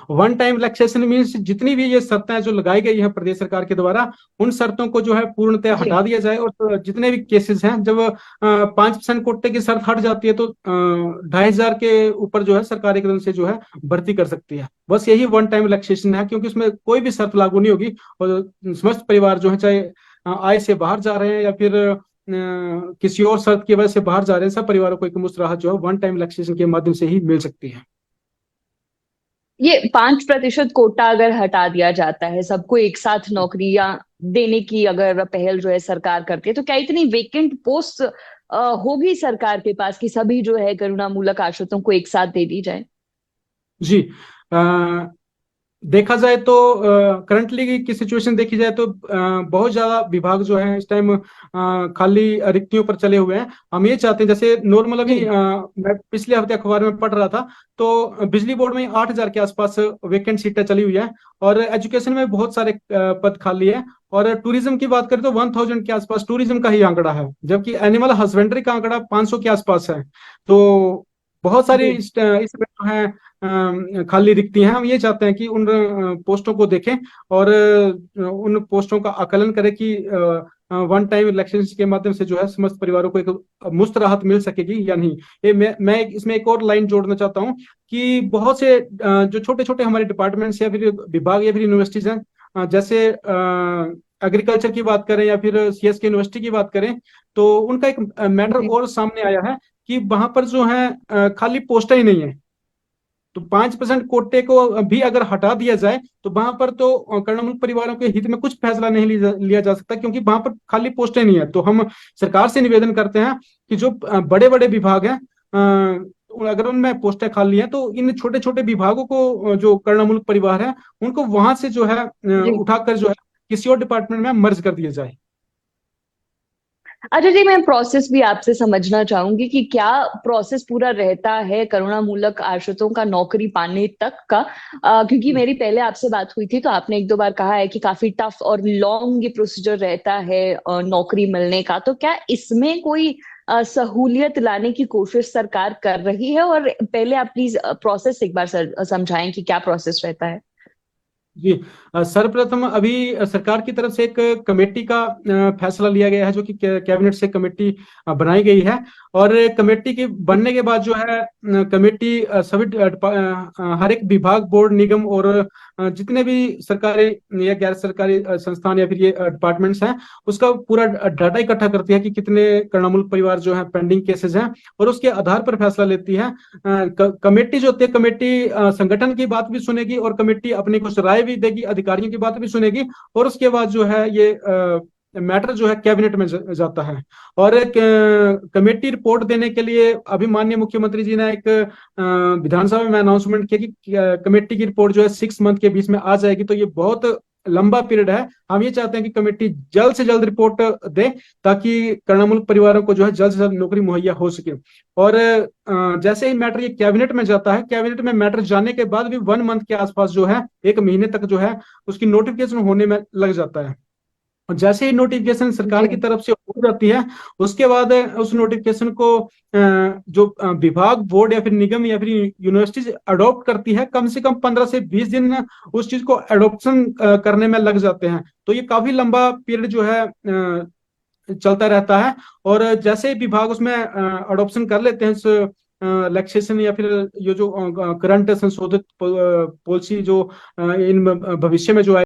वन टाइम रिलैक्सेशन मीन्स जितनी भी ये शर्तें जो लगाई गई है प्रदेश सरकार के द्वारा, उन शर्तों को जो है पूर्णतः जी। हटा दिया जाए। और जितने भी केसेस हैं, जब 5% कोटे की शर्त हट जाती है तो 2500 के ऊपर जो है सरकार एकदम से जो है भर्ती कर सकती है। बस यही वन टाइम रिलैक्सेशन है, क्योंकि उसमें कोई भी शर्त लागू नहीं होगी। और समस्त परिवार जो है, चाहे आय से बाहर जा रहे हैं या फिर किसी और शर्त की वजह से बाहर जा रहे हैं, सब परिवारों को एक मुफ्त राहत जो है वन टाइम रिलैक्सेशन के माध्यम से ही मिल सकती है। ये 5% कोटा अगर हटा दिया जाता है, सबको एक साथ नौकरियां देने की अगर पहल जो है सरकार करती है, तो क्या इतनी वेकेंट पोस्ट होगी सरकार के पास कि सभी जो है करुणामूलक आश्रितों को एक साथ दे दी जाए? जी, देखा जाए तो करंटली की सिचुएशन देखी जाए तो बहुत ज्यादा विभाग जो है इस टाइम खाली रिक्तियों पर चले हुए हैं। हम ये चाहते हैं, जैसे नॉर्मल अभी जी। मैं पिछले हफ्ते अखबार में पढ़ रहा था, तो बिजली बोर्ड में 8000 के आसपास वेकेंट सीटें चली हुई है, और एजुकेशन में बहुत सारे पद खाली है। और टूरिज्म की बात करें तो 1000 के आसपास टूरिज्म का ही आंकड़ा है, जबकि एनिमल हस्बेंड्री का आंकड़ा 500 के आसपास है। तो बहुत सारी जी। इसमें जो है खाली रिक्ति हैं। हम ये चाहते हैं कि उन पोस्टों को देखें और उन पोस्टों का आकलन करें कि वन टाइम इलेक्शन के माध्यम से जो है समस्त परिवारों को एक मुफ्त राहत मिल सकेगी या नहीं। ये मैं इसमें एक और लाइन जोड़ना चाहता हूँ कि बहुत से जो छोटे छोटे हमारे डिपार्टमेंट्स या फिर विभाग या फिर यूनिवर्सिटीज हैं, जैसे एग्रीकल्चर की बात करें या फिर सीएस की यूनिवर्सिटी की बात करें, तो उनका एक मैटर जी। और सामने आया है कि वहां पर जो है खाली पोस्टें ही नहीं है। तो 5% कोटे को भी अगर हटा दिया जाए तो वहां पर तो कर्णमुक्त परिवारों के हित में कुछ फैसला नहीं लिया जा सकता, क्योंकि वहां पर खाली पोस्टें नहीं है। तो हम सरकार से निवेदन करते हैं कि जो बड़े बड़े विभाग हैं, अगर उनमें पोस्टें खाली हैं तो इन छोटे छोटे विभागों को, जो कर्णमुक्त परिवार है, उनको वहां से जो है जी। उठाकर जो है किसी और डिपार्टमेंट में मर्ज कर दिया जाए। अच्छा जी, मैं प्रोसेस भी आपसे समझना चाहूंगी कि क्या प्रोसेस पूरा रहता है करुणामूलक आश्रितों का नौकरी पाने तक का? क्योंकि मेरी पहले आपसे बात हुई थी तो आपने एक दो बार कहा है कि काफी टफ और लॉन्ग ये प्रोसीजर रहता है नौकरी मिलने का। तो क्या इसमें कोई सहूलियत लाने की कोशिश सरकार कर रही है? और पहले आप प्लीज प्रोसेस एक बार समझाएं कि क्या प्रोसेस रहता है। जी। सर्वप्रथम अभी सरकार की तरफ से एक कमेटी का फैसला लिया गया है, जो कि कैबिनेट से कमेटी बनाई गई है। और कमेटी के बनने के बाद जो है कमेटी सभी हर एक विभाग, बोर्ड, निगम और जितने भी सरकारी या गैर सरकारी संस्थान या फिर ये डिपार्टमेंट्स हैं, उसका पूरा डाटा इकट्ठा करती है कि कितने कर्णामूलक परिवार जो है पेंडिंग केसेस हैं, और उसके आधार पर फैसला लेती है। कमेटी जो होती है, कमेटी संगठन की बात भी सुनेगी, और कमेटी अपनी कुछ राय भी देगी, अधिकारियों की बात भी सुनेगी, और उसके बाद जो है ये मैटर जो है कैबिनेट में जाता है। और एक कमेटी रिपोर्ट देने के लिए अभी माननीय मुख्यमंत्री जी ने एक विधानसभा में अनाउंसमेंट किया कि कमेटी की रिपोर्ट जो है 6 मंथ के बीच में आ जाएगी। तो ये बहुत लंबा पीरियड है। हम ये चाहते हैं कि कमेटी जल्द से जल्द रिपोर्ट दे, ताकि कर्णामूलक परिवारों को जो है जल्द से जल्द नौकरी मुहैया हो सके। और जैसे ही मैटर ये कैबिनेट में जाता है, कैबिनेट में मैटर जाने के बाद भी 1 मंथ के आसपास जो है, 1 महीने तक जो है उसकी नोटिफिकेशन होने में लग जाता है। और जैसे ही नोटिफिकेशन सरकार की जी। तरफ से हो जाती है, उसके बाद उस नोटिफिकेशन को जो विभाग, बोर्ड या फिर निगम या फिर यूनिवर्सिटी अडॉप्ट करती है, कम से कम 15 से 20 दिन उस चीज को एडॉप्शन करने में लग जाते हैं। तो ये काफी लंबा पीरियड जो है चलता रहता है। और जैसे ही विभाग उसमें अडॉप्शन कर लेते हैं, लेक्सेशन या फिर ये जो करंट संशोधित पॉलिसी जो इन भविष्य में जो